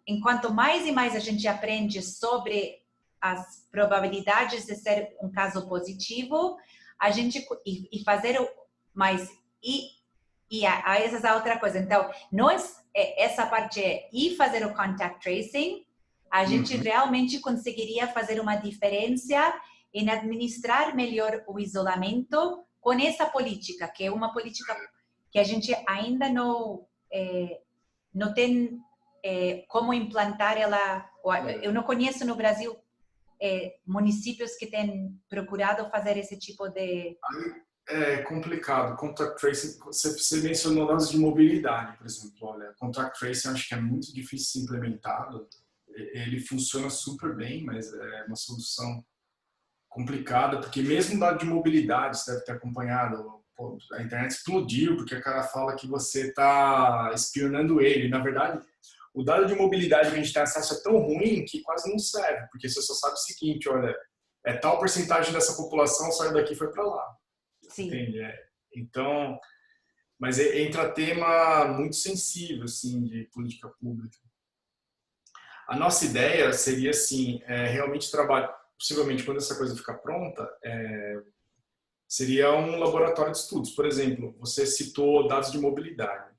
Speaker 2: Enquanto mais e mais a gente aprende sobre as probabilidades de ser um caso positivo, a gente e fazer mais essa é a outra coisa. Então, essa parte e fazer o contact tracing, a gente realmente conseguiria fazer uma diferença em administrar melhor o isolamento com essa política, que é uma política que a gente ainda não tem como implantar ela. Eu não conheço no Brasil municípios que têm procurado fazer esse tipo de...
Speaker 1: É complicado. Contact tracing, você mencionou dados de mobilidade, por exemplo. Olha, contact tracing eu acho que é muito difícil de ser implementado. Ele funciona super bem, mas é uma solução complicada, porque mesmo dado de mobilidade, você deve ter acompanhado, a internet explodiu, porque o cara fala que você está espionando ele. Na verdade, o dado de mobilidade que a gente tem acesso é tão ruim que quase não serve, porque você só sabe o seguinte, olha, tal porcentagem dessa população saiu daqui e foi para lá.
Speaker 2: Sim.
Speaker 1: Entende? Então, mas entra tema muito sensível, assim, de política pública. A nossa ideia seria, assim, realmente trabalhar, possivelmente quando essa coisa ficar pronta, seria um laboratório de estudos. Por exemplo, você citou dados de mobilidade.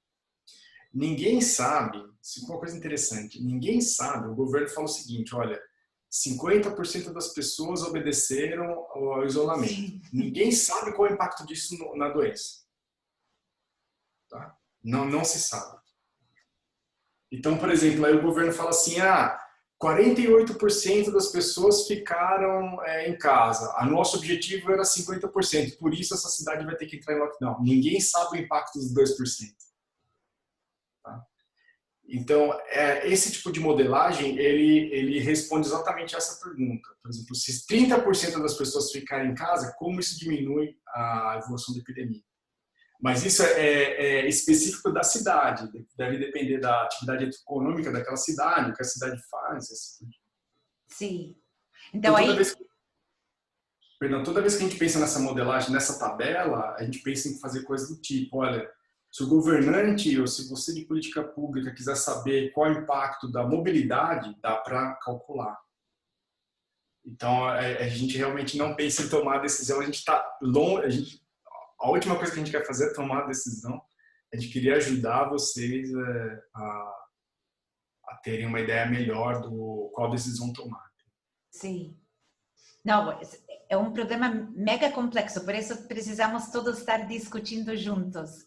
Speaker 1: Ninguém sabe, uma coisa interessante, ninguém sabe, o governo fala o seguinte, olha, 50% das pessoas obedeceram ao isolamento. Sim. Ninguém sabe qual é o impacto disso na doença. Tá? Não se sabe. Então, por exemplo, aí o governo fala assim, 48% das pessoas ficaram em casa. O nosso objetivo era 50%, por isso essa cidade vai ter que entrar em lockdown. Ninguém sabe o impacto dos 2%. Tá? Então, esse tipo de modelagem, ele responde exatamente essa pergunta. Por exemplo, se 30% das pessoas ficarem em casa, como isso diminui a evolução da epidemia? Mas isso é específico da cidade, deve depender da atividade econômica daquela cidade, o que a cidade faz. Assim.
Speaker 2: Sim. Então aí...
Speaker 1: toda vez que a gente pensa nessa modelagem, nessa tabela, a gente pensa em fazer coisas do tipo, olha, se o governante ou se você de política pública quiser saber qual é o impacto da mobilidade, dá para calcular. Então, a gente realmente não pensa em tomar a decisão, a gente está longe, a última coisa que a gente quer fazer é tomar a decisão. A gente queria ajudar vocês a terem uma ideia melhor do qual decisão tomar.
Speaker 2: Sim. Não, é um problema mega complexo, por isso precisamos todos estar discutindo juntos.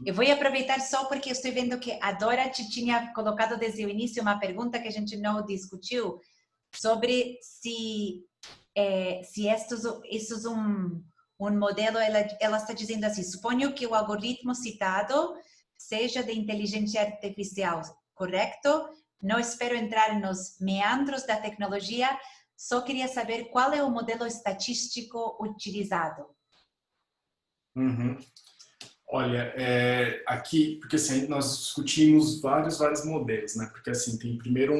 Speaker 2: Eu vou aproveitar só porque eu estou vendo que a Dora te tinha colocado desde o início uma pergunta que a gente não discutiu, sobre se isso é um modelo, ela está dizendo assim, suponho que o algoritmo citado seja de inteligência artificial, correto? Não espero entrar nos meandros da tecnologia, só queria saber qual é o modelo estatístico utilizado.
Speaker 1: Olha, aqui, porque assim, nós discutimos vários modelos, né? Porque assim, tem primeiro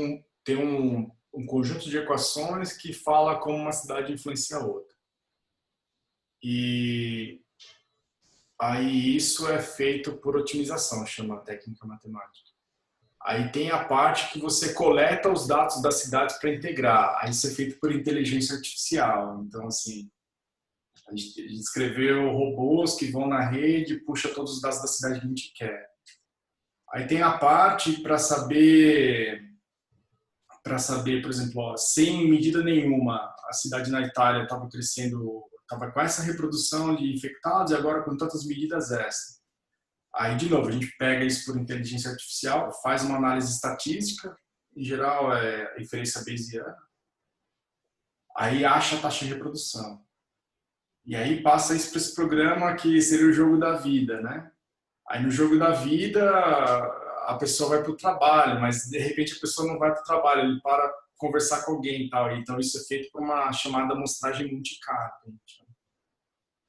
Speaker 1: um conjunto de equações que fala como uma cidade influencia a outra. E aí isso é feito por otimização, chama técnica matemática. Aí tem a parte que você coleta os dados das cidades para integrar. Aí isso é feito por inteligência artificial. Então, assim, a gente escreveu robôs que vão na rede e puxa todos os dados da cidade que a gente quer. Aí tem a parte para saber, por exemplo, ó, sem medida nenhuma, a cidade na Itália estava crescendo, estava com essa reprodução de infectados e agora com tantas medidas essa. Aí, de novo, a gente pega isso por inteligência artificial, faz uma análise estatística, em geral é inferência bayesiana, aí acha a taxa de reprodução. E aí passa isso para esse programa que seria o jogo da vida, né? Aí no jogo da vida a pessoa vai para o trabalho, mas de repente a pessoa não vai para o trabalho, ele para conversar com alguém e tal. Então isso é feito por uma chamada amostragem multicapa.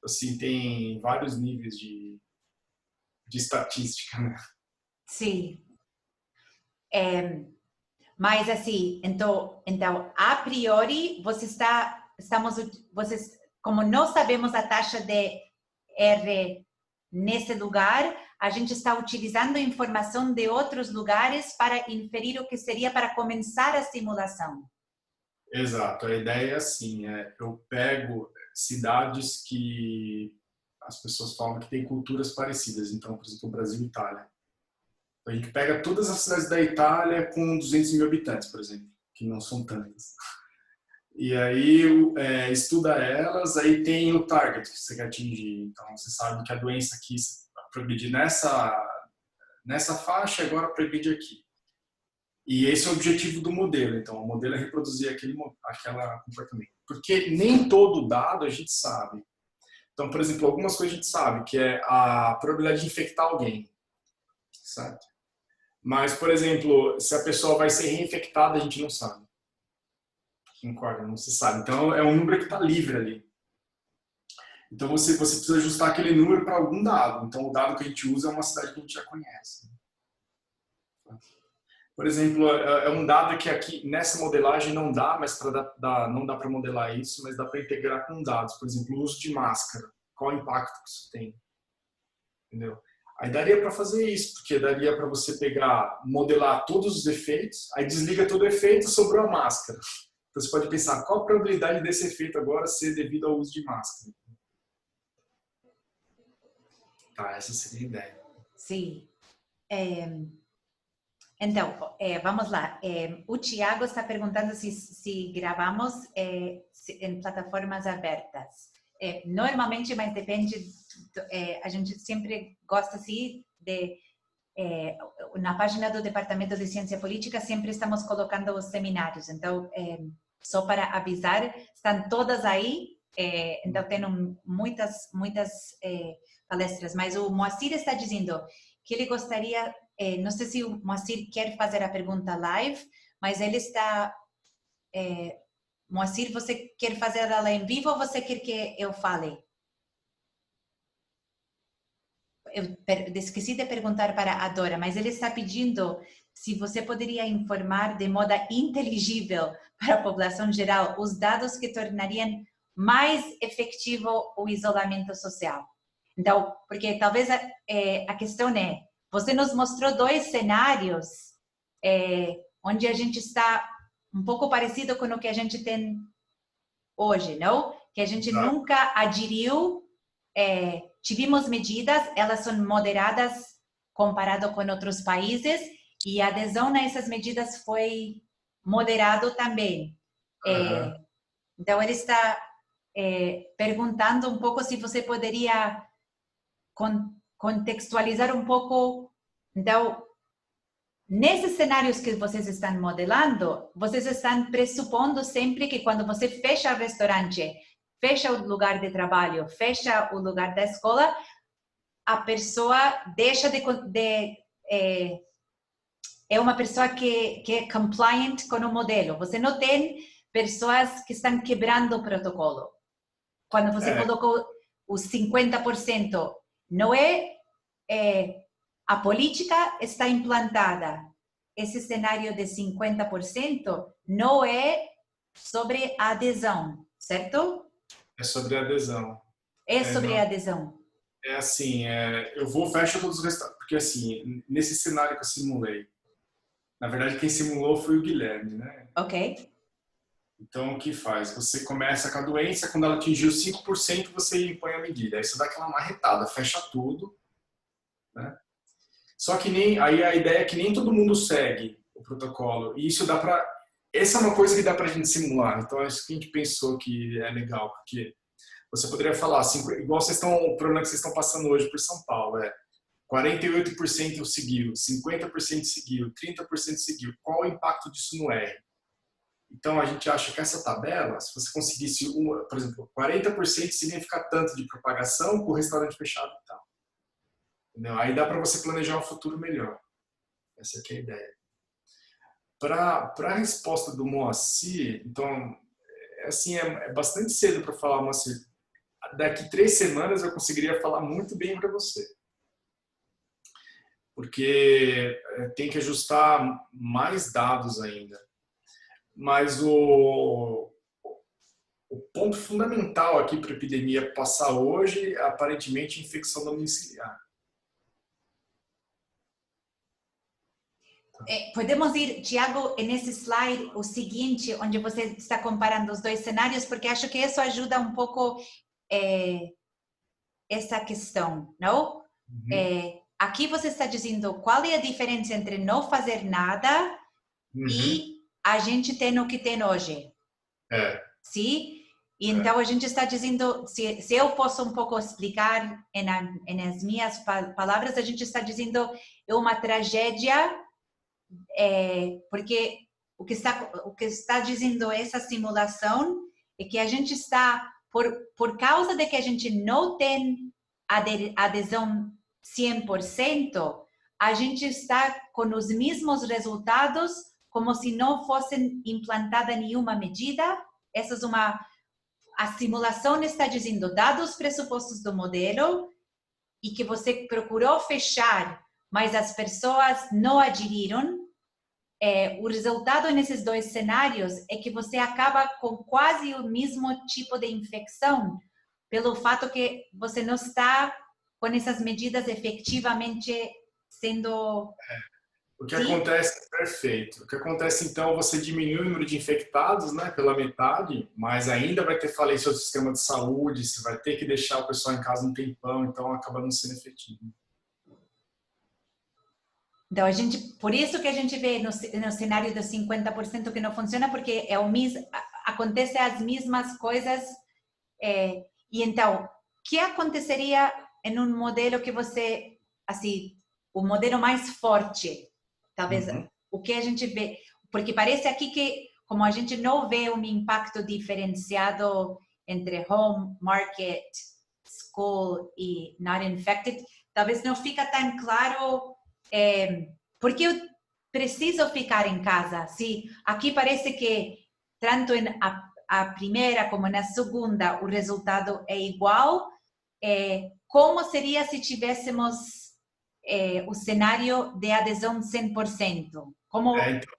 Speaker 1: Assim, tem vários níveis de estatística, né?
Speaker 2: Sim. Mas assim, então a priori como não sabemos a taxa de R nesse lugar, a gente está utilizando informação de outros lugares para inferir o que seria para começar a simulação.
Speaker 1: Exato, a ideia é assim, eu pego cidades que as pessoas falam que têm culturas parecidas, então, por exemplo, Brasil e Itália. A gente pega todas as cidades da Itália com 200 mil habitantes, por exemplo, que não são tantas. E aí estuda elas, aí tem o target que você quer atingir. Então, você sabe que a doença aqui progride nessa faixa, agora progride aqui. E esse é o objetivo do modelo. Então, o modelo é reproduzir aquele comportamento. Porque nem todo dado a gente sabe. Então, por exemplo, algumas coisas a gente sabe, que é a probabilidade de infectar alguém, certo? Mas, por exemplo, se a pessoa vai ser reinfectada, a gente não sabe. Concorda? Não se sabe. Então, é um número que está livre ali. Então, você precisa ajustar aquele número para algum dado. Então, o dado que a gente usa é uma cidade que a gente já conhece. Por exemplo, é um dado que aqui, nessa modelagem, não dá, mas não dá para modelar isso, mas dá para integrar com dados. Por exemplo, o uso de máscara. Qual o impacto que isso tem? Entendeu? Aí daria para fazer isso, porque daria para você modelar todos os efeitos, aí desliga todo o efeito, sobrou a máscara. Então você pode pensar, qual a probabilidade desse efeito agora ser devido ao uso de máscara? Tá, essa seria a ideia.
Speaker 2: Sim. Então, vamos lá. O Tiago está perguntando se gravamos em plataformas abertas. Normalmente, mas depende, a gente sempre gosta assim na página do Departamento de Ciência Política sempre estamos colocando os seminários, então só para avisar, estão todas aí, então tem muitas palestras, mas o Moacir está dizendo que ele gostaria, não sei se o Moacir quer fazer a pergunta live, mas ele está... Moacir, você quer fazer ela em vivo ou você quer que eu fale? Eu esqueci de perguntar para a Dora, mas ele está pedindo se você poderia informar de modo inteligível para a população geral os dados que tornariam mais efetivo o isolamento social. Então, porque talvez a questão você nos mostrou dois cenários onde a gente está um pouco parecido com o que a gente tem hoje, não? Que a gente nunca aderiu, tivemos medidas, elas são moderadas comparado com outros países, e a adesão a essas medidas foi moderado também. Então, ele está perguntando um pouco se você poderia contextualizar um pouco. Então, nesses cenários que vocês estão modelando, vocês estão pressupondo sempre que quando você fecha o restaurante, fecha o lugar de trabalho, fecha o lugar da escola, a pessoa deixa é uma pessoa que é compliant com o modelo. Você não tem pessoas que estão quebrando o protocolo. Quando você colocou os 50%, não a política está implantada. Esse cenário de 50% não é sobre a adesão, certo?
Speaker 1: É sobre a adesão.
Speaker 2: É sobre a adesão.
Speaker 1: É assim, eu fecho todos os restaurantes, porque assim, nesse cenário que eu simulei, na verdade quem simulou foi o Guilherme, né?
Speaker 2: Ok.
Speaker 1: Então, o que faz? Você começa com a doença, quando ela atingiu 5%, você impõe a medida. Aí você dá aquela marretada, fecha tudo, né? Só que aí a ideia é que nem todo mundo segue o protocolo. E isso dá para... Essa é uma coisa que dá para a gente simular. Então, é isso que a gente pensou que é legal, porque você poderia falar, assim, igual o problema que vocês estão passando hoje por São Paulo, 48% seguiu, 50% seguiu, 30% seguiu. Qual o impacto disso no R? Então, a gente acha que essa tabela, se você conseguisse, por exemplo, 40% significa tanto de propagação com o restaurante fechado e tal. Entendeu? Aí dá para você planejar um futuro melhor. Essa aqui é a ideia. Para a resposta do Moacir, então, assim, é bastante cedo para falar, Moacir. Daqui 3 semanas eu conseguiria falar muito bem para você. Porque tem que ajustar mais dados ainda. Mas o ponto fundamental aqui para a epidemia passar hoje é aparentemente infecção domiciliar.
Speaker 2: Podemos ir, Tiago, nesse slide, o seguinte, onde você está comparando os dois cenários, porque acho que isso ajuda um pouco essa questão, não? Aqui você está dizendo qual é a diferença entre não fazer nada e a gente tem o que tem hoje. Sim? Então, a gente está dizendo, se eu posso um pouco explicar nas minhas palavras, a gente está dizendo é uma tragédia, porque o que está dizendo essa simulação é que a gente está, por causa de que a gente não tem adesão 100%, a gente está com os mesmos resultados como se não fosse implantada nenhuma medida. A simulação está dizendo, dados os pressupostos do modelo e que você procurou fechar, mas as pessoas não aderiram, o resultado nesses dois cenários é que você acaba com quase o mesmo tipo de infecção, pelo fato que você não está com essas medidas efetivamente sendo...
Speaker 1: O que acontece, perfeito. O que acontece então, você diminui o número de infectados, né, pela metade, mas ainda vai ter falência do sistema de saúde, você vai ter que deixar o pessoal em casa um tempão, então acaba não sendo efetivo.
Speaker 2: Então, por isso que a gente vê no cenário dos 50% que não funciona, porque acontece as mesmas coisas. E então, o que aconteceria em um modelo que você, assim, o modelo mais forte, talvez, o que a gente vê, porque parece aqui que, como a gente não vê um impacto diferenciado entre home, market, school e not infected, talvez não fica tão claro porque eu preciso ficar em casa. Se aqui parece que tanto a primeira como na segunda o resultado é igual, como seria se tivéssemos o cenário de adesão 100%? Como...
Speaker 1: Então,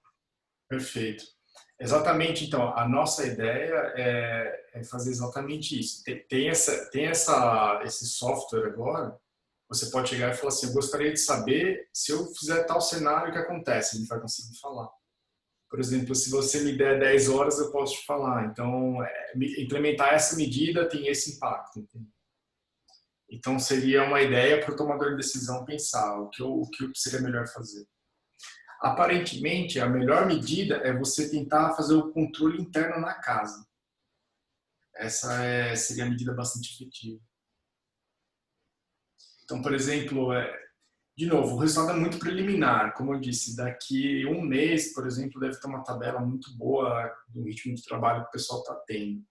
Speaker 1: perfeito. Exatamente, então, a nossa ideia é fazer exatamente isso. Tem esse software agora, você pode chegar e falar assim, eu gostaria de saber se eu fizer tal cenário, o que acontece? Ele vai conseguir falar. Por exemplo, se você me der 10 horas, eu posso te falar. Então, implementar essa medida tem esse impacto. Entendeu? Então, seria uma ideia para o tomador de decisão pensar o que seria melhor fazer. Aparentemente, a melhor medida é você tentar fazer o controle interno na casa. Seria a medida bastante efetiva. Então, por exemplo, de novo, o resultado é muito preliminar. Como eu disse, daqui um mês, por exemplo, deve ter uma tabela muito boa do ritmo de trabalho que o pessoal está tendo.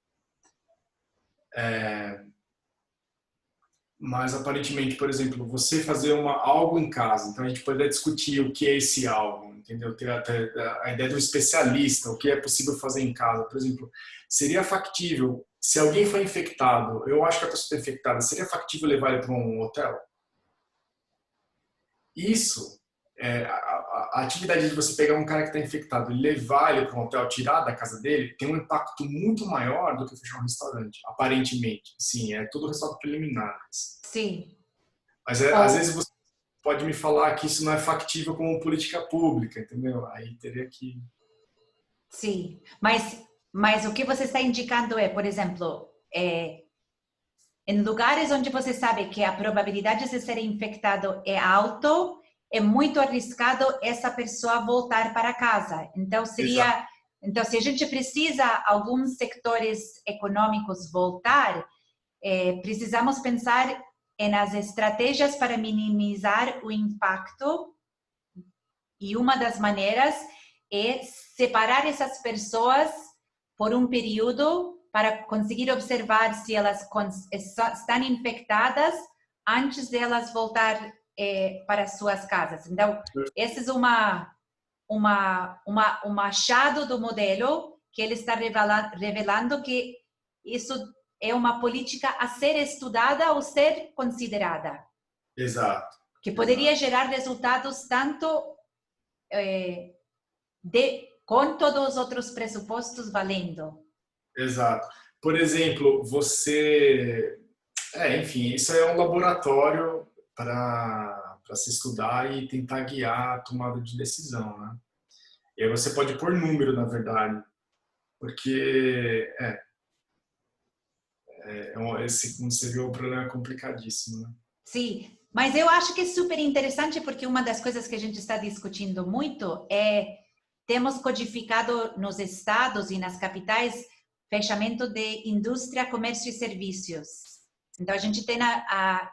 Speaker 1: Mas, aparentemente, por exemplo, você fazer algo em casa. Então, a gente poderia discutir o que é esse algo, entendeu? Ter até a ideia do especialista, o que é possível fazer em casa. Por exemplo, seria factível, se alguém foi infectado, eu acho que a pessoa está infectada, seria factível levar ele para um hotel? Isso, a atividade de você pegar um cara que está infectado e levar ele para um hotel, tirar da casa dele, tem um impacto muito maior do que fechar um restaurante, aparentemente. Sim, é tudo resultado preliminar.
Speaker 2: Sim.
Speaker 1: Mas às vezes você pode me falar que isso não é factível como política pública, entendeu? Aí teria que...
Speaker 2: Sim, mas o que você está indicando é, por exemplo, em lugares onde você sabe que a probabilidade de ser infectado é alto, é muito arriscado essa pessoa voltar para casa. Então, então, se a gente precisa alguns setores econômicos voltar, precisamos pensar nas estratégias para minimizar o impacto, e uma das maneiras é separar essas pessoas por um período para conseguir observar se elas estão infectadas antes de elas voltar para suas casas. Então, esse é um achado do modelo que ele está revelando que isso é uma política a ser estudada ou ser considerada.
Speaker 1: Exato.
Speaker 2: Que poderia gerar resultados tanto com todos os outros pressupostos valendo.
Speaker 1: Exato. Por exemplo, enfim, isso é um laboratório para se estudar e tentar guiar a tomada de decisão, né? E aí você pode pôr número, na verdade, porque como você viu, o problema é complicadíssimo, né?
Speaker 2: Sim, mas eu acho que é super interessante porque uma das coisas que a gente está discutindo muito é temos codificado nos estados e nas capitais fechamento de indústria, comércio e serviços. Então, a gente tem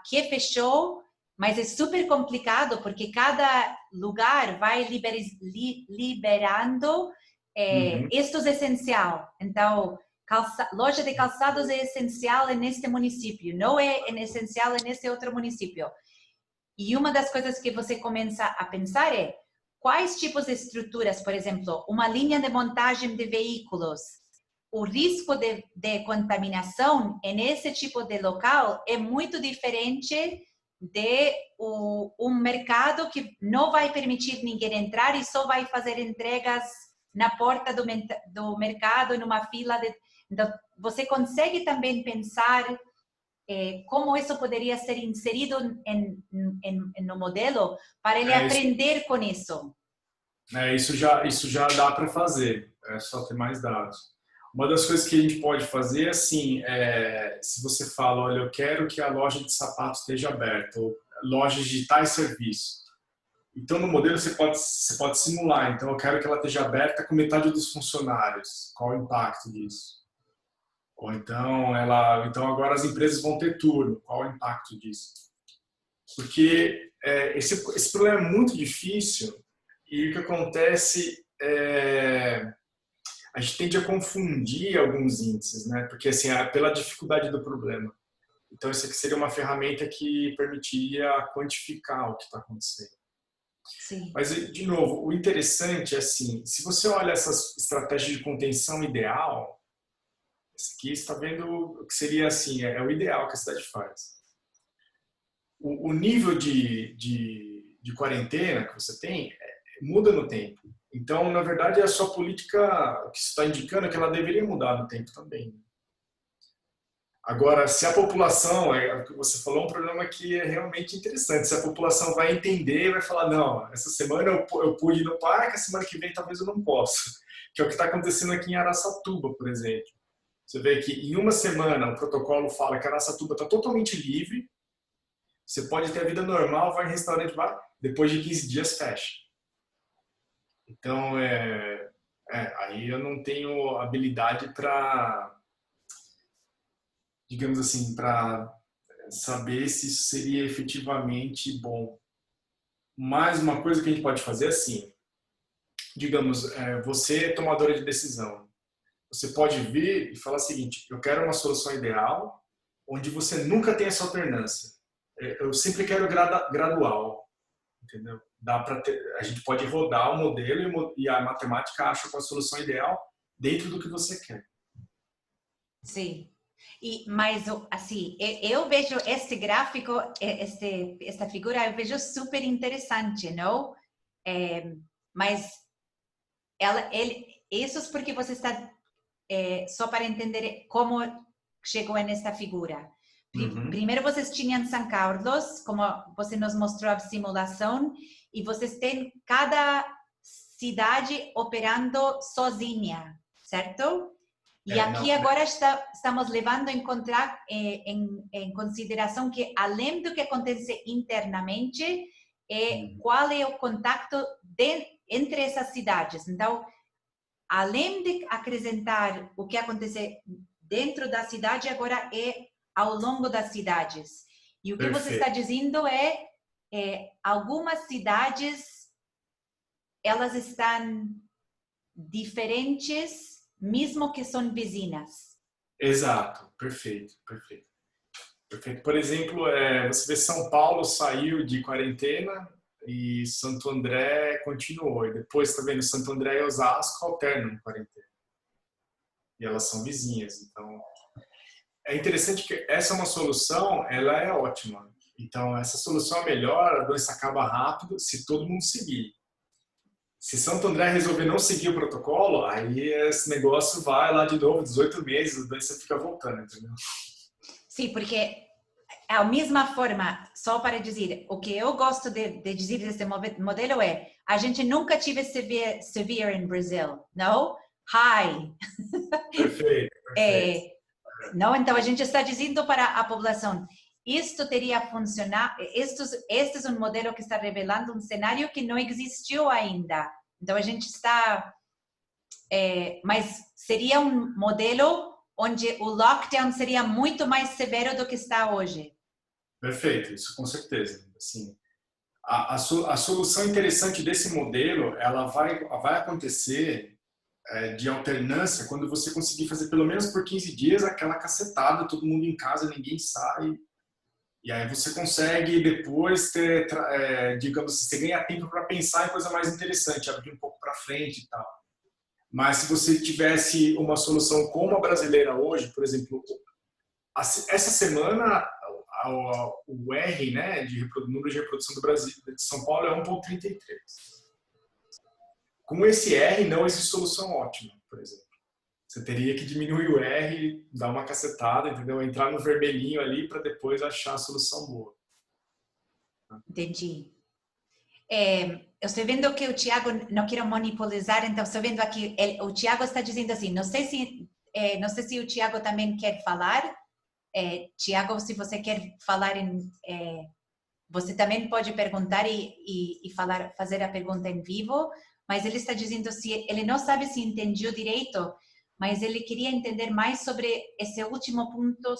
Speaker 2: que fechou, mas é super complicado porque cada lugar vai liberando estes essencial. Então, loja de calçados é essencial neste município, não é essencial nesse outro município. E uma das coisas que você começa a pensar é quais tipos de estruturas, por exemplo, uma linha de montagem de veículos, o risco de contaminação nesse tipo de local é muito diferente de um mercado que não vai permitir ninguém entrar e só vai fazer entregas na porta do mercado, numa fila. Então, você consegue também pensar como isso poderia ser inserido no modelo para ele aprender com isso?
Speaker 1: Isso já dá para fazer, é só ter mais dados. Uma das coisas que a gente pode fazer, assim, se você fala, olha, eu quero que a loja de sapatos esteja aberta, ou lojas de tais serviços. Então, no modelo, você pode simular. Então, eu quero que ela esteja aberta com metade dos funcionários. Qual o impacto disso? Ou então, agora as empresas vão ter turno. Qual o impacto disso? Porque esse problema é muito difícil e o que acontece a gente tende a confundir alguns índices, né? Porque assim, pela dificuldade do problema. Então, isso aqui seria uma ferramenta que permitiria quantificar o que está acontecendo.
Speaker 2: Sim.
Speaker 1: Mas, de novo, o interessante é assim, se você olha essas estratégias de contenção ideal, esse aqui está vendo o que seria assim, é o ideal que a cidade faz. O nível de quarentena que você tem muda no tempo. Então, na verdade, a sua política que está indicando é que ela deveria mudar no tempo também. Agora, se a população, o que você falou, é um problema que é realmente interessante. Se a população vai entender, vai falar, não, essa semana eu pude ir no parque, a semana que vem talvez eu não possa. Que é o que está acontecendo aqui em Araçatuba, por exemplo. Você vê que em uma semana o protocolo fala que Araçatuba está totalmente livre, você pode ter a vida normal, vai em restaurante, depois de 15 dias fecha. Então, aí eu não tenho habilidade para, digamos assim, para saber se isso seria efetivamente bom. Mas uma coisa que a gente pode fazer é assim, digamos, você é tomadora de decisão. Você pode vir e falar o seguinte, eu quero uma solução ideal, onde você nunca tem essa alternância. Eu sempre quero gradual, entendeu? A gente pode rodar o modelo e a matemática acha a solução ideal dentro do que você quer.
Speaker 2: Sim. Mas, assim, eu vejo este gráfico, esta figura, eu vejo super interessante, não? Mas isso é porque você está, só para entender como chegou nesta figura.
Speaker 1: Uhum.
Speaker 2: Primeiro vocês tinham São Carlos, como você nos mostrou a simulação, e vocês têm cada cidade operando sozinha, certo? E aqui
Speaker 1: Não,
Speaker 2: agora estamos levando em consideração que, além do que acontece internamente, qual é o contato entre essas cidades. Então, além de acrescentar o que acontece dentro da cidade, agora é ao longo das cidades. E o que você está dizendo algumas cidades, elas estão diferentes, mesmo que são vizinhas.
Speaker 1: Exato, perfeito, perfeito. Perfeito. Por exemplo, você vê São Paulo saiu de quarentena e Santo André continuou. E depois, está vendo, Santo André e Osasco alternam quarentena. E elas são vizinhas. Então, é interessante que essa é uma solução, ela é ótima. Então, essa solução é melhor, a doença acaba rápido se todo mundo seguir. Se Santo André resolver não seguir o protocolo, aí esse negócio vai lá de novo, 18 meses, a doença fica voltando, entendeu?
Speaker 2: Sim, porque a mesma forma, só para dizer, o que eu gosto de dizer desse modelo a gente nunca tive severe em Brasil, não? High.
Speaker 1: Perfeito, perfeito.
Speaker 2: Não, então a gente está dizendo para a população, isto teria funcionado, este é um modelo que está revelando um cenário que não existiu ainda. Então a gente está, mas seria um modelo onde o lockdown seria muito mais severo do que está hoje.
Speaker 1: Perfeito, isso com certeza. Assim, a solução interessante desse modelo, ela vai acontecer de alternância quando você conseguir fazer pelo menos por 15 dias aquela cacetada, todo mundo em casa, ninguém sai. E aí você consegue depois ter, digamos, você ganha tempo para pensar em coisa mais interessante, abrir um pouco para frente e tal. Mas se você tivesse uma solução como a brasileira hoje, por exemplo, essa semana o R, né, número de reprodução do Brasil, de São Paulo é 1,33. Com esse R não existe solução ótima, por exemplo. Você teria que diminuir o R, dar uma cacetada, entendeu? Entrar no vermelhinho ali para depois achar a solução boa.
Speaker 2: Entendi. Eu estou vendo que o Tiago, não quero monopolizar, então estou vendo aqui, o Tiago está dizendo assim, não sei se o Tiago também quer falar. Tiago, se você quer falar, você também pode perguntar e fazer a pergunta em vivo, mas ele está dizendo se ele não sabe se entendeu direito, mas ele queria entender mais sobre esse último ponto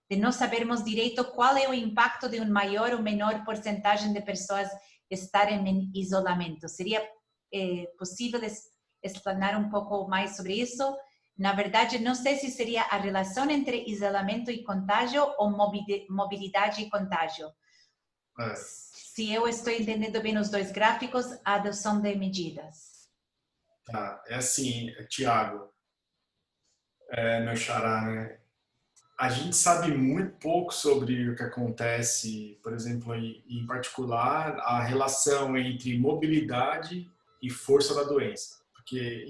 Speaker 2: de não sabermos direito qual é o impacto de um maior ou menor porcentagem de pessoas estarem em isolamento. Seria possível explanar um pouco mais sobre isso? Na verdade, não sei se seria a relação entre isolamento e contágio ou mobilidade e contágio. Se eu estou entendendo bem os dois gráficos, a adoção de medidas.
Speaker 1: Tá, é assim, Tiago, meu xará, né? A gente sabe muito pouco sobre o que acontece, por exemplo, em particular, a relação entre mobilidade e força da doença. Porque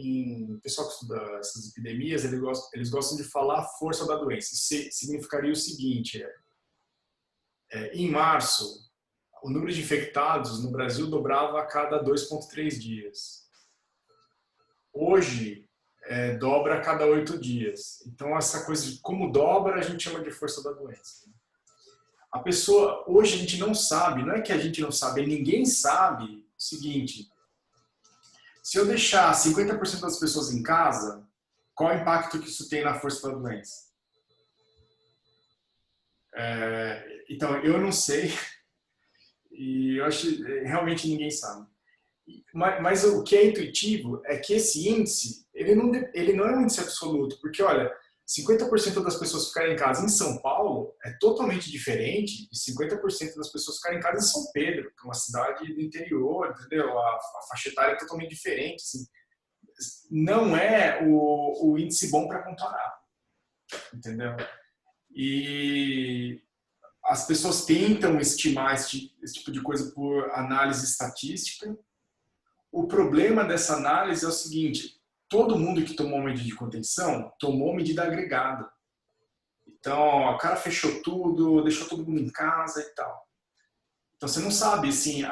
Speaker 1: o pessoal que estuda essas epidemias, eles gostam de falar força da doença. Isso significaria o seguinte, em março, o número de infectados no Brasil dobrava a cada 2,3 dias. Hoje, dobra a cada 8 dias. Então, essa coisa de como dobra, a gente chama de força da doença. A pessoa, hoje a gente não sabe, não é que a gente não sabe, ninguém sabe o seguinte, Se eu deixar 50% das pessoas em casa, qual o impacto que isso tem na força da doença? Então, eu não sei e eu acho que realmente ninguém sabe. Mas o que é intuitivo é que esse índice, ele não é um índice absoluto, porque, olha, 50% das pessoas ficarem em casa em São Paulo é totalmente diferente de 50% das pessoas ficarem em casa em São Pedro, que é uma cidade do interior, entendeu? A faixa etária é totalmente diferente. Assim. Não é o índice bom para comparar, entendeu? E as pessoas tentam estimar esse tipo de coisa por análise estatística. O problema dessa análise é o seguinte: todo mundo que tomou medida de contenção tomou medida agregada. Então, o cara fechou tudo, deixou todo mundo em casa e tal. Então, você não sabe, assim,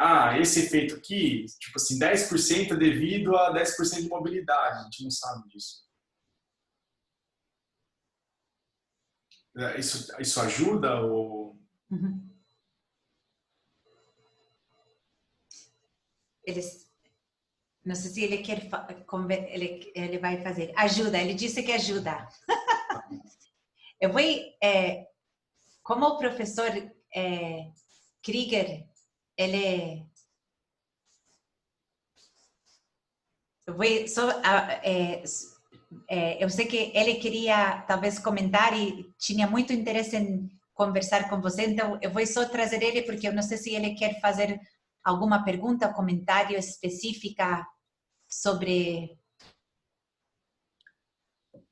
Speaker 1: esse efeito aqui, tipo assim, 10% é devido a 10% de mobilidade. A gente não sabe disso. Isso ajuda ou...
Speaker 2: Uhum. Não sei se ele quer, ele vai fazer. Ajuda, ele disse que ajuda. Eu vou, como o professor Krieger, eu sei que ele queria talvez comentar e tinha muito interesse em conversar com você, então eu vou só trazer ele porque eu não sei se ele quer fazer alguma pergunta, comentário específica sobre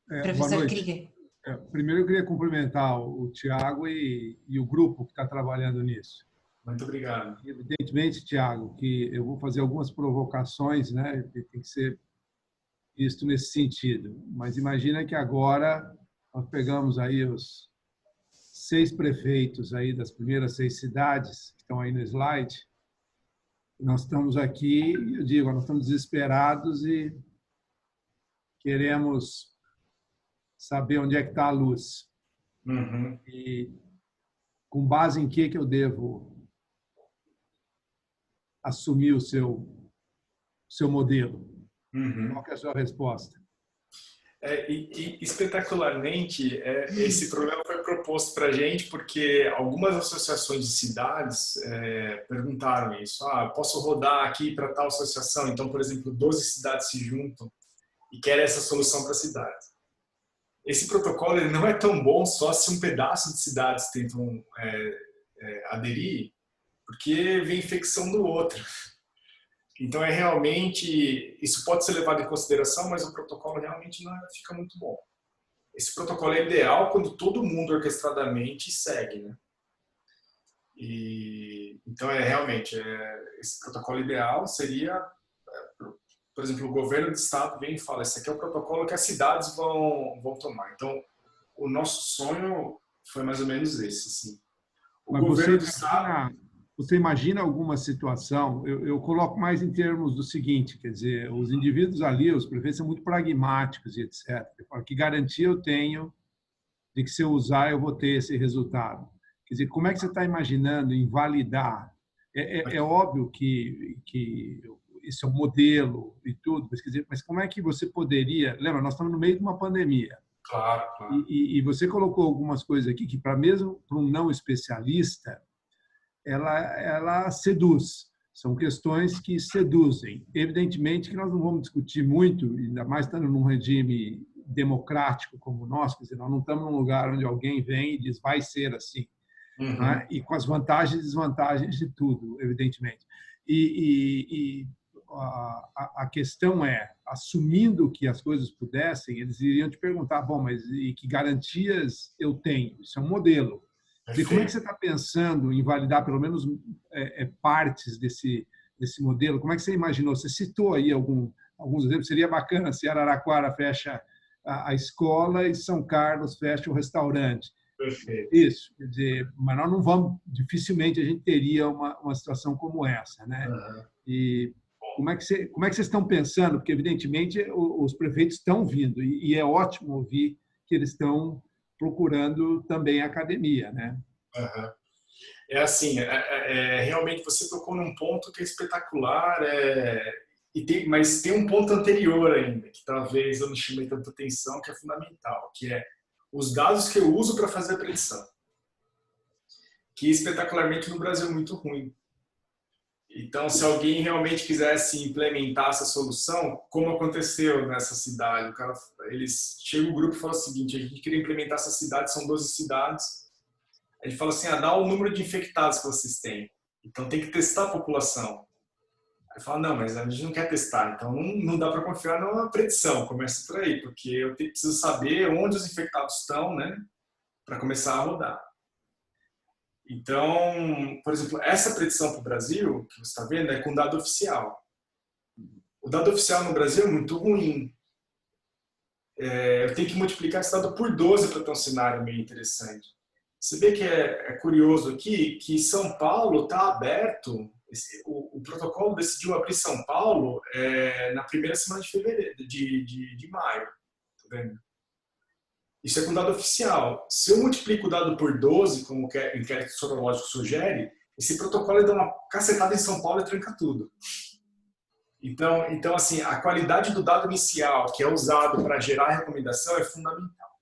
Speaker 2: professor Krieger.
Speaker 3: Primeiro eu queria cumprimentar o Tiago e o grupo que está trabalhando nisso.
Speaker 1: Muito obrigado.
Speaker 3: Evidentemente, Tiago, que eu vou fazer algumas provocações, né? Tem que ser visto nesse sentido. Mas imagina que agora nós pegamos aí os 6 prefeitos aí das primeiras 6 cidades que estão aí no slide. Nós estamos aqui, eu digo, nós estamos desesperados e queremos saber onde é que está a luz.
Speaker 1: Uhum.
Speaker 3: E com base em que eu devo assumir o seu modelo?
Speaker 1: Uhum.
Speaker 3: Qual que é a sua resposta?
Speaker 1: Espetacularmente, esse problema foi proposto para a gente porque algumas associações de cidades perguntaram isso. Posso rodar aqui para tal associação? Então, por exemplo, 12 cidades se juntam e querem essa solução para a cidade. Esse protocolo ele não é tão bom só se um pedaço de cidades tentam aderir, porque vem infecção do outro. Então, realmente, isso pode ser levado em consideração, mas o protocolo realmente não fica muito bom. Esse protocolo é ideal quando todo mundo orquestradamente segue, né? Então, realmente, esse protocolo ideal seria, por exemplo, o governo do estado vem e fala, esse aqui é o protocolo que as cidades vão tomar. Então, o nosso sonho foi mais ou menos esse, sim. O governo do estado...
Speaker 3: Você imagina alguma situação, eu coloco mais em termos do seguinte, quer dizer, os indivíduos ali, os prefeitos são muito pragmáticos e etc. Que garantia eu tenho de que se eu usar eu vou ter esse resultado? Quer dizer, como é que você está imaginando invalidar? É óbvio que esse é um modelo e tudo, mas, quer dizer, mas como é que você poderia... Lembra, nós estamos no meio de uma pandemia.
Speaker 1: Claro.
Speaker 3: E você colocou algumas coisas aqui que, mesmo para um não especialista, ela seduz. São questões que seduzem. Evidentemente que nós não vamos discutir muito, ainda mais estando num regime democrático como o nosso, quer dizer, nós não estamos num lugar onde alguém vem e diz vai ser assim.
Speaker 1: Uhum.
Speaker 3: Né? E com as vantagens e desvantagens de tudo, evidentemente. A questão é, assumindo que as coisas pudessem, eles iriam te perguntar, bom, mas e que garantias eu tenho? Isso é um modelo. E como é que você está pensando em validar pelo menos partes desse modelo? Como é que você imaginou? Você citou aí alguns exemplos. Seria bacana se Araraquara fecha a escola e São Carlos fecha o restaurante.
Speaker 1: Perfeito.
Speaker 3: Isso, quer dizer, mas nós não vamos, dificilmente a gente teria uma situação como essa, né?
Speaker 1: Uhum.
Speaker 3: E como é que vocês estão pensando? Porque evidentemente os prefeitos estão vindo e é ótimo ouvir que eles estão procurando também a academia, né?
Speaker 1: Uhum. Assim, realmente você tocou num ponto que é espetacular, Mas tem um ponto anterior ainda, que talvez eu não chamei tanta atenção, que é fundamental, que é os dados que eu uso para fazer a predição, que espetacularmente no Brasil é muito ruim. Então, se alguém realmente quisesse implementar essa solução, como aconteceu nessa cidade, chega o grupo e fala o seguinte: a gente queria implementar essa cidade, são 12 cidades. Ele fala assim: dá o número de infectados que vocês têm. Então, tem que testar a população. Aí fala: não, mas a gente não quer testar, então não dá para confiar numa predição. Começa por aí, porque eu preciso saber onde os infectados estão, né, para começar a rodar. Então, por exemplo, essa predição para o Brasil, que você está vendo, é com dado oficial. O dado oficial no Brasil é muito ruim. Eu tenho que multiplicar esse dado por 12 para ter um cenário meio interessante. Você vê que é curioso aqui que São Paulo está aberto, o protocolo decidiu abrir São Paulo na primeira semana de fevereiro, de maio. Tá vendo? Isso é com dado oficial. Se eu multiplico o dado por 12, como o inquérito sorológico sugere, esse protocolo dá uma cacetada em São Paulo e tranca tudo. Então, assim, a qualidade do dado inicial que é usado para gerar a recomendação é fundamental.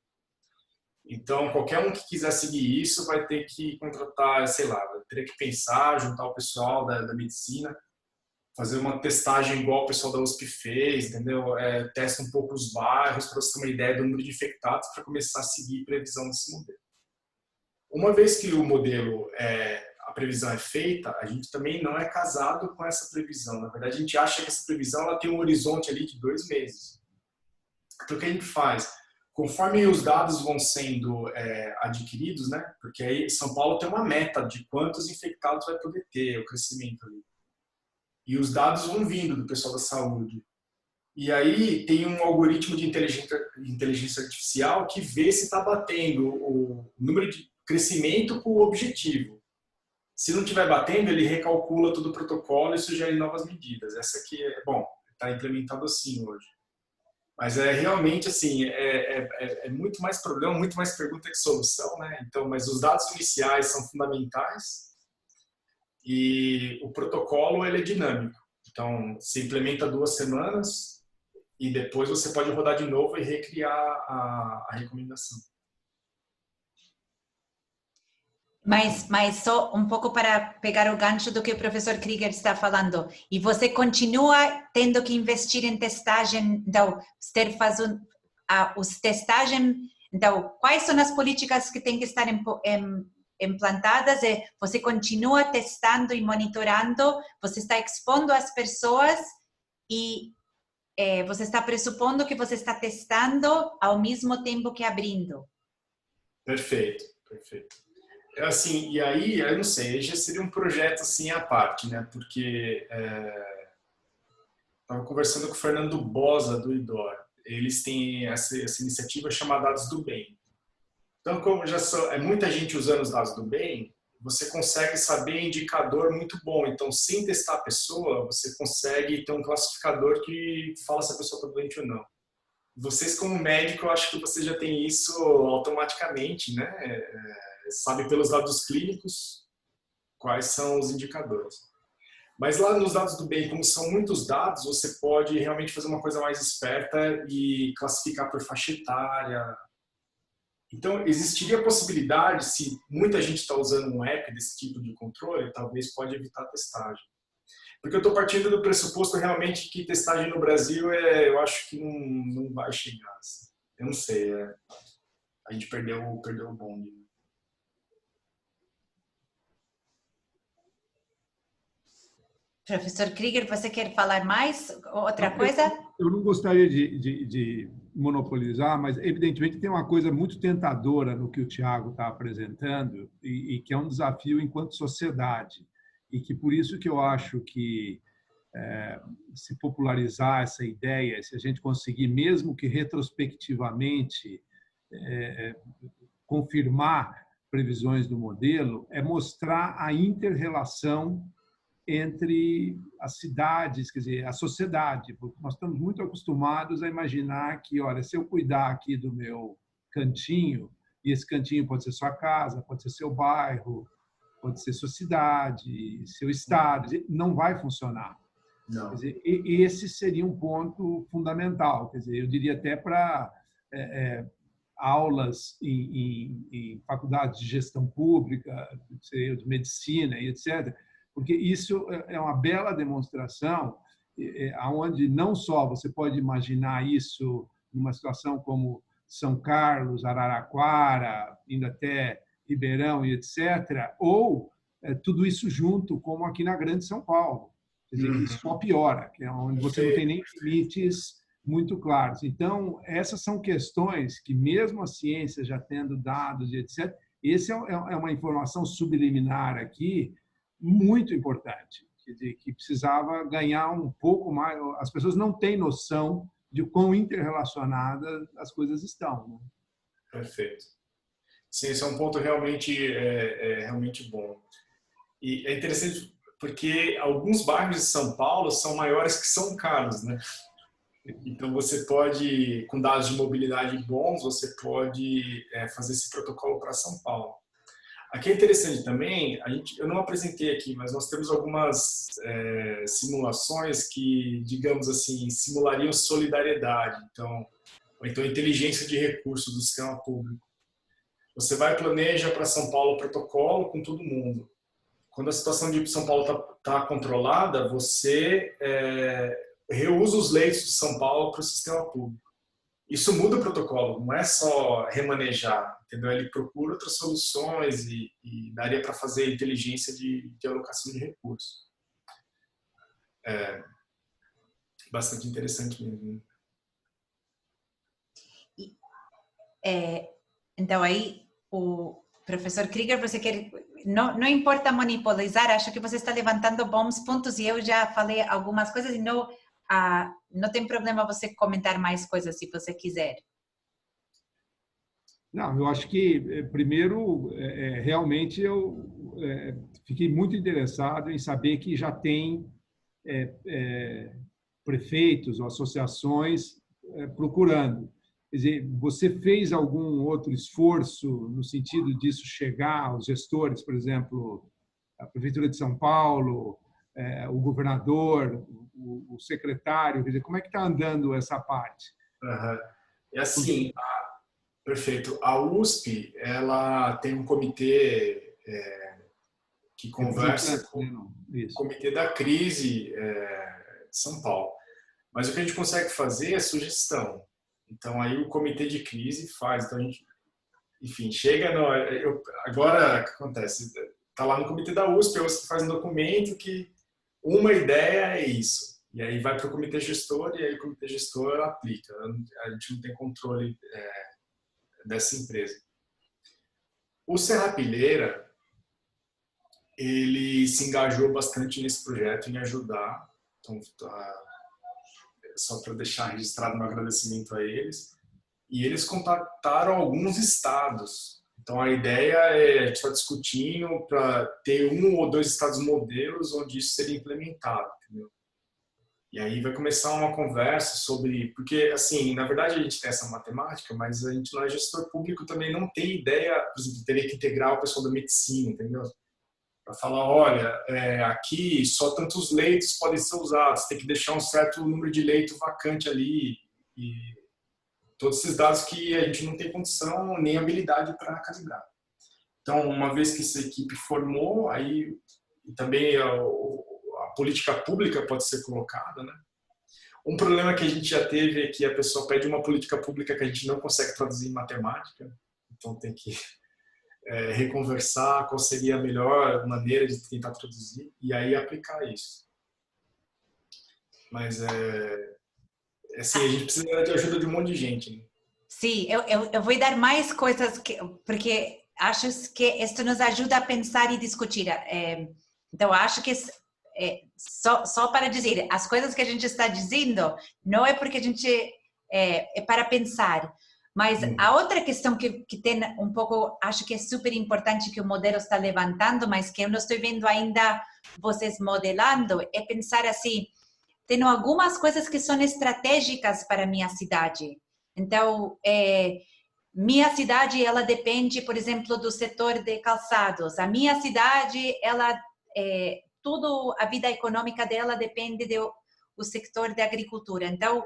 Speaker 1: Então, qualquer um que quiser seguir isso vai ter que contratar, sei lá, vai ter que pensar, juntar o pessoal da medicina, fazer uma testagem igual o pessoal da USP fez, entendeu? Testa um pouco os bairros para você ter uma ideia do número de infectados para começar a seguir previsão desse modelo. Uma vez que o modelo, a previsão é feita, a gente também não é casado com essa previsão. Na verdade, a gente acha que essa previsão ela tem um horizonte ali de 2 meses. Então, o que a gente faz? Conforme os dados vão sendo adquiridos, né? Porque aí São Paulo tem uma meta de quantos infectados vai poder ter, o crescimento ali. E os dados vão vindo do pessoal da saúde. E aí tem um algoritmo de inteligência artificial que vê se está batendo o número de crescimento com o objetivo. Se não estiver batendo, ele recalcula todo o protocolo e sugere novas medidas. Essa aqui está implementado assim hoje. Mas realmente assim, muito mais problema, muito mais pergunta que solução, né? Então, mas os dados iniciais são fundamentais e o protocolo ele é dinâmico. Então, se implementa 2 semanas e depois você pode rodar de novo e recriar a recomendação.
Speaker 2: Mas só um pouco para pegar o gancho do que o professor Krieger está falando. E você continua tendo que investir em testagem, então, os testagens, então, quais são as políticas que têm que estar implantadas? E você continua testando e monitorando, você está expondo as pessoas e você está pressupondo que você está testando ao mesmo tempo que abrindo.
Speaker 1: Perfeito, perfeito. Assim, e aí, eu não sei, já seria um projeto assim à parte, né? Porque estava conversando com o Fernando Bosa, do IDOR. Eles têm essa iniciativa chamada Dados do Bem. Então, como já muita gente usando os dados do bem, você consegue saber indicador muito bom. Então, sem testar a pessoa, você consegue ter um classificador que fala se a pessoa está doente ou não. Vocês, como médico, eu acho que você já tem isso automaticamente, né? Sabe pelos dados clínicos quais são os indicadores. Mas lá nos dados do bem, como são muitos dados, você pode realmente fazer uma coisa mais esperta e classificar por faixa etária. Então, existiria a possibilidade, se muita gente está usando um app desse tipo de controle, talvez pode evitar a testagem. Porque eu estou partindo do pressuposto realmente que testagem no Brasil, eu acho que não vai chegar. Assim. Eu não sei, a gente perdeu o bonde.
Speaker 2: Professor Krieger, você quer falar mais? Outra coisa?
Speaker 3: Eu não gostaria de monopolizar, mas evidentemente tem uma coisa muito tentadora no que o Tiago está apresentando e que é um desafio enquanto sociedade. E que por isso que eu acho que se popularizar essa ideia, se a gente conseguir, mesmo que retrospectivamente, confirmar previsões do modelo, é mostrar a inter-relação entre as cidades, quer dizer, a sociedade, porque nós estamos muito acostumados a imaginar que, olha, se eu cuidar aqui do meu cantinho, e esse cantinho pode ser sua casa, pode ser seu bairro, pode ser sua cidade, seu estado, não vai funcionar.
Speaker 1: Não.
Speaker 3: Quer dizer, esse seria um ponto fundamental. Quer dizer, eu diria até para aulas em faculdades de gestão pública, de medicina e etc., porque isso é uma bela demonstração aonde não só você pode imaginar isso numa situação como São Carlos, Araraquara, indo até Ribeirão e etc., ou tudo isso junto, como aqui na Grande São Paulo. Quer dizer, que só piora, que é onde você não tem nem limites muito claros. Então, essas são questões que, mesmo a ciência já tendo dados e etc., esse é uma informação subliminar aqui muito importante, quer dizer, que precisava ganhar um pouco mais. As pessoas não têm noção de quão interrelacionadas as coisas estão. Né?
Speaker 1: Perfeito. Sim, esse é um ponto realmente bom. E é interessante porque alguns bairros de São Paulo são maiores que São Carlos, né? Então, você pode, com dados de mobilidade bons, você pode fazer esse protocolo para São Paulo. Aqui é interessante também, eu não apresentei aqui, mas nós temos algumas simulações que, digamos assim, simulariam solidariedade, ou então inteligência de recursos do sistema público. Você vai e planeja para São Paulo o protocolo com todo mundo. Quando a situação de São Paulo está controlada, você reusa os leitos de São Paulo para o sistema público. Isso muda o protocolo, não é só remanejar, entendeu? Ele procura outras soluções e daria para fazer inteligência de alocação de recursos. Bastante interessante mesmo.
Speaker 2: Então, aí, o professor Krieger, você quer... Não importa monopolizar, acho que você está levantando bons pontos e eu já falei algumas coisas e não tem problema você comentar mais coisas se você quiser.
Speaker 3: Não, eu acho que, primeiro, realmente eu fiquei muito interessado em saber que já tem prefeitos ou associações procurando. Quer dizer, você fez algum outro esforço no sentido disso chegar aos gestores, por exemplo, a Prefeitura de São Paulo, o governador, o secretário? Quer dizer, como é que está andando essa parte?
Speaker 1: É assim, perfeito. A USP, ela tem um comitê que conversa com o Comitê da Crise de São Paulo. Mas o que a gente consegue fazer é sugestão. Então, aí o comitê de crise faz. Então, a gente, enfim, chega no... agora, o que acontece? Está lá no comitê da USP, a USP faz um documento que uma ideia é isso. E aí vai para o comitê gestor e aí o comitê gestor aplica. A gente não tem controle dessa empresa. O Serrapilheira, ele se engajou bastante nesse projeto em ajudar. Então, só para deixar registrado meu agradecimento a eles. E eles contataram alguns estados. Então, a ideia a gente está discutindo para ter 1 ou 2 estados modelos onde isso seria implementado. Entendeu? E aí vai começar uma conversa sobre... Porque, assim, na verdade a gente tem essa matemática, mas a gente não é gestor público, também não tem ideia, por exemplo, teria que integrar o pessoal da medicina, entendeu? Para falar, olha, aqui só tantos leitos podem ser usados, tem que deixar um certo número de leitos vacante ali, e todos esses dados que a gente não tem condição nem habilidade para calibrar. Então, uma vez que essa equipe formou, aí também a política pública pode ser colocada, né? Um problema que a gente já teve é que a pessoa pede uma política pública que a gente não consegue traduzir em matemática, então tem que reconversar qual seria a melhor maneira de tentar traduzir e aí aplicar isso. Mas assim, a gente precisa de ajuda de um monte de gente. Né?
Speaker 2: Sim, eu vou dar mais coisas porque acho que isso nos ajuda a pensar e discutir. Então, acho que só para dizer, as coisas que a gente está dizendo não é porque a gente é para pensar. Mas a outra questão que tem um pouco, acho que é super importante que o modelo está levantando, mas que eu não estou vendo ainda vocês modelando, é pensar assim, tem algumas coisas que são estratégicas para a minha cidade. Então, minha cidade, ela depende, por exemplo, do setor de calçados. A minha cidade, ela, tudo, a vida econômica dela depende o setor da agricultura. Então,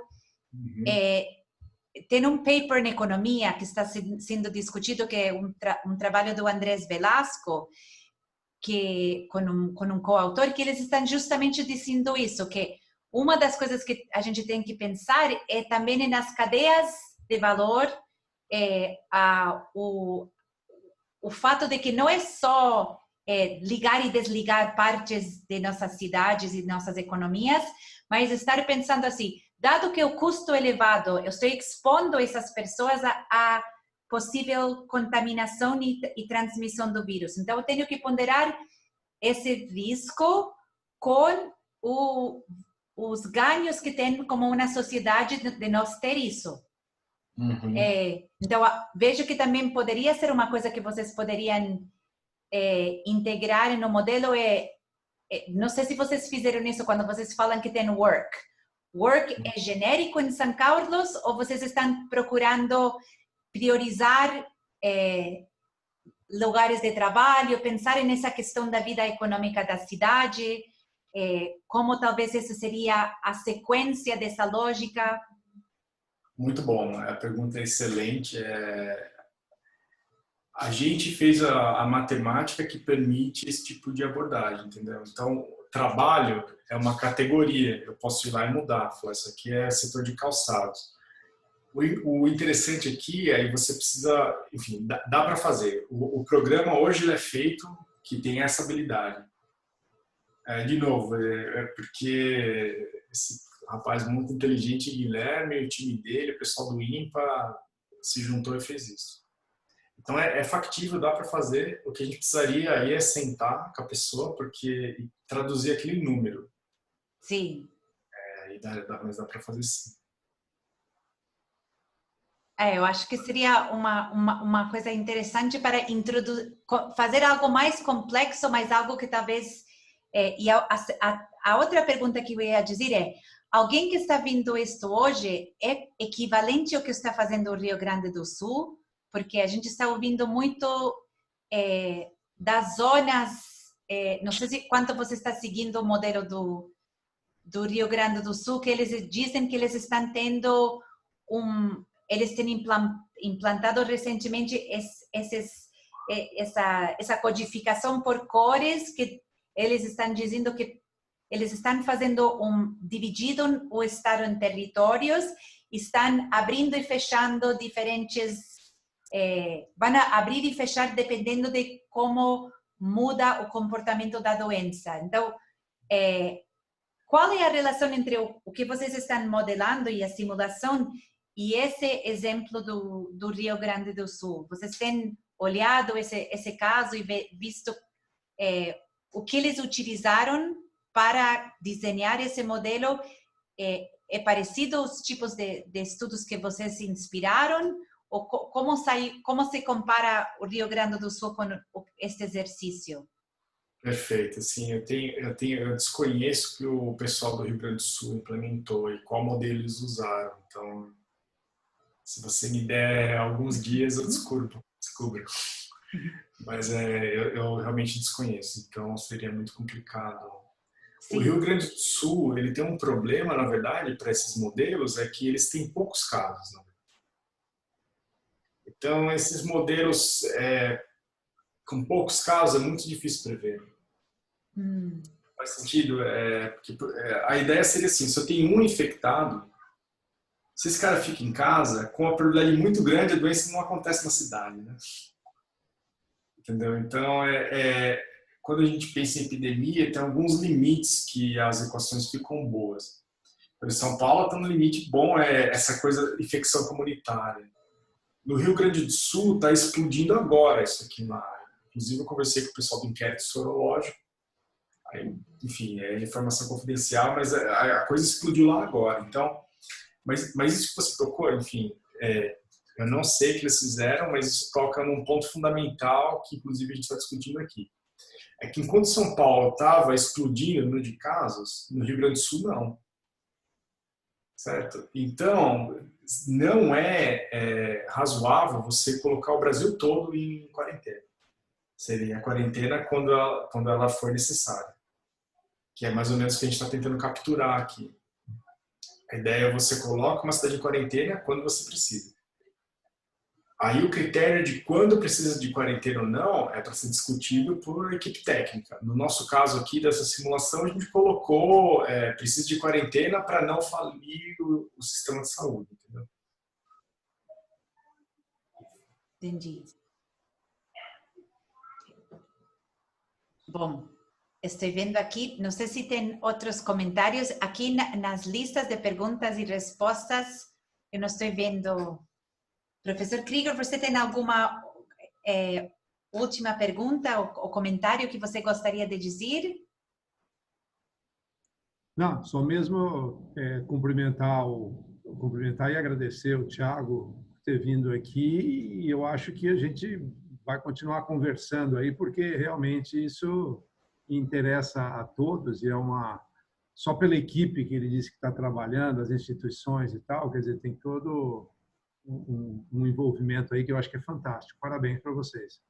Speaker 2: tem um paper na economia que está sendo discutido, que é um trabalho do Andrés Velasco, que com um coautor, que eles estão justamente dizendo isso, que uma das coisas que a gente tem que pensar é também nas cadeias de valor, o fato de que não é só ligar e desligar partes de nossas cidades e nossas economias, mas estar pensando assim, dado que o custo é elevado, eu estou expondo essas pessoas a possível contaminação e transmissão do vírus. Então, eu tenho que ponderar esse risco com os ganhos que tem como uma sociedade de nós ter isso. Então, vejo que também poderia ser uma coisa que vocês poderiam integrar no modelo. Não sei se vocês fizeram isso quando vocês falam que tem work. Work é genérico em São Carlos ou vocês estão procurando priorizar lugares de trabalho, pensar nessa questão da vida econômica da cidade, como talvez essa seria a sequência dessa lógica?
Speaker 1: Muito bom, a pergunta é excelente. A gente fez a matemática que permite esse tipo de abordagem, entendeu? Então, trabalho é uma categoria, eu posso ir lá e mudar, falar, isso aqui é setor de calçados. O interessante aqui é que você precisa, enfim, dá para fazer. O programa hoje ele é feito que tem essa habilidade. De novo, porque esse rapaz muito inteligente, Guilherme, o time dele, o pessoal do INPA, se juntou e fez isso. Então é factível, dá para fazer. O que a gente precisaria aí é sentar com a pessoa, porque traduzir aquele número.
Speaker 2: Sim.
Speaker 1: Mas dá para fazer sim.
Speaker 2: Eu acho que seria uma coisa interessante para fazer algo mais complexo, mas algo que talvez... e a outra pergunta que eu ia dizer é, alguém que está vendo isto hoje é equivalente ao que está fazendo o Rio Grande do Sul? Porque a gente está ouvindo muito das zonas, não sei quanto você está seguindo o modelo do Rio Grande do Sul, que eles dizem que eles estão tendo eles têm implantado recentemente essa codificação por cores, que eles estão dizendo que eles estão fazendo dividindo o estado em territórios, estão abrindo e fechando diferentes, vão abrir e fechar dependendo de como muda o comportamento da doença. Então, qual é a relação entre o que vocês estão modelando e a simulação e esse exemplo do Rio Grande do Sul? Vocês têm olhado esse caso e visto o que eles utilizaram para desenhar esse modelo? É parecido aos tipos de estudos que vocês se inspiraram? Ou como se compara o Rio Grande do Sul com este exercício?
Speaker 1: Perfeito. Assim, eu desconheço que o pessoal do Rio Grande do Sul implementou e qual modelo eles usaram. Então, se você me der alguns dias, eu descubro. Mas eu realmente desconheço, então seria muito complicado. Sim. O Rio Grande do Sul, ele tem um problema, na verdade, para esses modelos, é que eles têm poucos casos. Né? Então, esses modelos com poucos casos é muito difícil prever. Faz sentido? Porque, a ideia seria assim, se eu tenho um infectado, se esse cara fica em casa, com uma probabilidade muito grande, a doença não acontece na cidade, né? Entendeu? Então, quando a gente pensa em epidemia, tem alguns limites que as equações ficam boas. Em São Paulo está no limite bom, essa coisa de infecção comunitária. No Rio Grande do Sul está explodindo agora isso aqui na área. Inclusive, eu conversei com o pessoal do inquérito sorológico. Aí, enfim, é informação confidencial, mas a coisa explodiu lá agora. Então, mas isso que você tocou, enfim, eu não sei o que eles fizeram, mas isso toca num ponto fundamental que, inclusive, a gente está discutindo aqui. É que enquanto São Paulo estava explodindo o número de casos, no Rio Grande do Sul não. Certo? Então, não é razoável você colocar o Brasil todo em quarentena. Seria a quarentena quando ela for necessária. Que é mais ou menos o que a gente está tentando capturar aqui. A ideia é você coloca uma cidade em quarentena quando você precisa. Aí o critério de quando precisa de quarentena ou não é para ser discutido por equipe técnica. No nosso caso aqui dessa simulação, a gente colocou precisa de quarentena para não falir o sistema de saúde. Entendeu?
Speaker 2: Entendi. Bom, estou vendo aqui, não sei se tem outros comentários. Aqui nas listas de perguntas e respostas, eu não estou vendo. Professor Krieger, você tem alguma última pergunta ou comentário que você gostaria de dizer?
Speaker 3: Não, só mesmo cumprimentar e agradecer o Thiago por ter vindo aqui, e eu acho que a gente vai continuar conversando aí, porque realmente isso interessa a todos, e só pela equipe que ele disse que está trabalhando, as instituições e tal, quer dizer, tem todo um envolvimento aí que eu acho que é fantástico. Parabéns para vocês.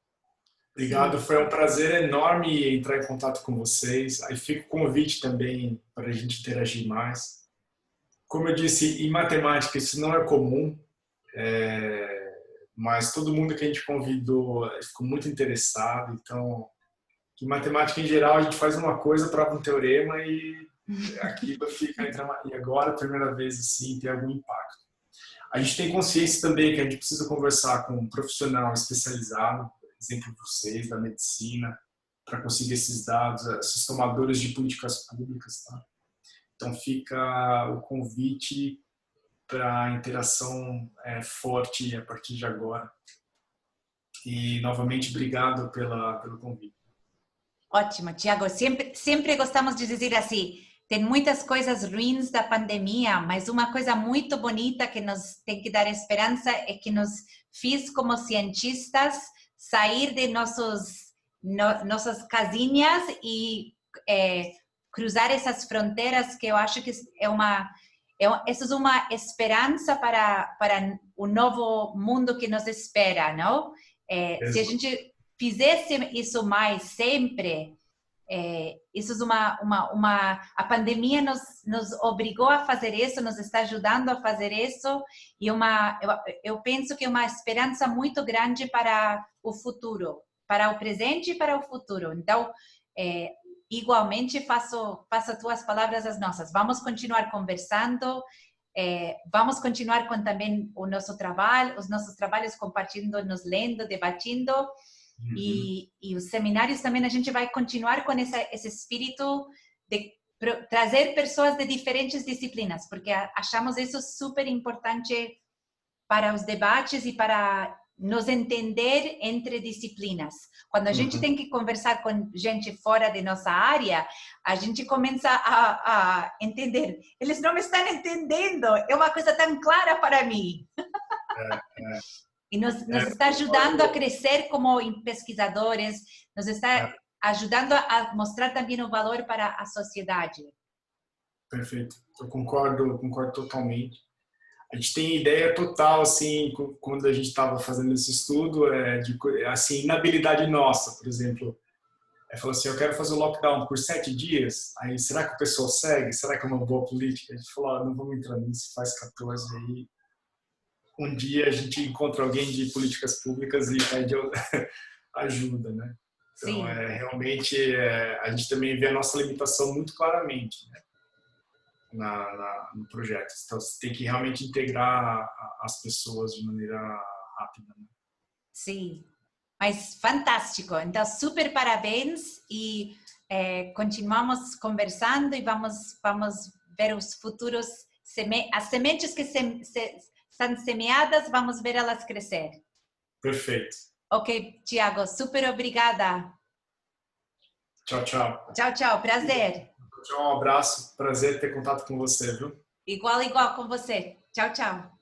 Speaker 1: Obrigado, foi um prazer enorme entrar em contato com vocês. Aí fica o convite também para a gente interagir mais. Como eu disse, em matemática isso não é comum, mas todo mundo que a gente convidou ficou muito interessado. Então, em matemática em geral, a gente faz uma coisa, prova um teorema e aquilo fica. E agora, primeira vez assim, tem algum impacto. A gente tem consciência também que a gente precisa conversar com um profissional especializado, por exemplo, vocês da medicina, para conseguir esses dados, esses tomadores de políticas públicas. Tá? Então fica o convite para a interação forte a partir de agora. E novamente obrigado pelo convite.
Speaker 2: Ótimo, Tiago. Sempre gostamos de dizer assim, tem muitas coisas ruins da pandemia, mas uma coisa muito bonita que nos tem que dar esperança é que nos fez como cientistas sair de nossas casinhas e cruzar essas fronteiras, que eu acho que essa é uma esperança para o novo mundo que nos espera, não? Se a gente fizesse isso mais sempre, isso é a pandemia nos obrigou a fazer isso, nos está ajudando a fazer isso, e eu penso que é uma esperança muito grande para o futuro, para o presente e para o futuro. Então, igualmente faço as tuas palavras as nossas. Vamos continuar conversando, vamos continuar com também o nosso trabalho, os nossos trabalhos compartilhando, nos lendo, debatendo. E os seminários também a gente vai continuar com esse espírito de trazer pessoas de diferentes disciplinas, porque achamos isso super importante para os debates e para nos entender entre disciplinas. Quando a gente tem que conversar com gente fora de nossa área, a gente começa a entender. Eles não me estão entendendo, é uma coisa tão clara para mim. E nos está ajudando a crescer como pesquisadores, nos está ajudando a mostrar também o valor para a sociedade.
Speaker 1: Perfeito, eu concordo totalmente. A gente tem ideia total, assim, quando a gente estava fazendo esse estudo, de assim, inabilidade nossa, por exemplo. Falou assim, eu quero fazer o lockdown por 7 dias, aí será que o pessoal segue? Será que é uma boa política? A gente falou, não vamos entrar nisso, faz 14 aí. Um dia a gente encontra alguém de políticas públicas e pede ajuda, né? Então, realmente, a gente também vê a nossa limitação muito claramente, né? No projeto. Então, você tem que realmente integrar as pessoas de maneira rápida. Né?
Speaker 2: Sim, mas fantástico. Então, super parabéns e continuamos conversando e vamos ver os futuros, as sementes que estão semeadas, vamos ver elas crescer.
Speaker 1: Perfeito.
Speaker 2: Ok, Tiago, super obrigada.
Speaker 1: Tchau, tchau.
Speaker 2: Tchau, tchau, prazer.
Speaker 1: Um abraço, prazer ter contato com você, viu?
Speaker 2: Igual com você. Tchau, tchau.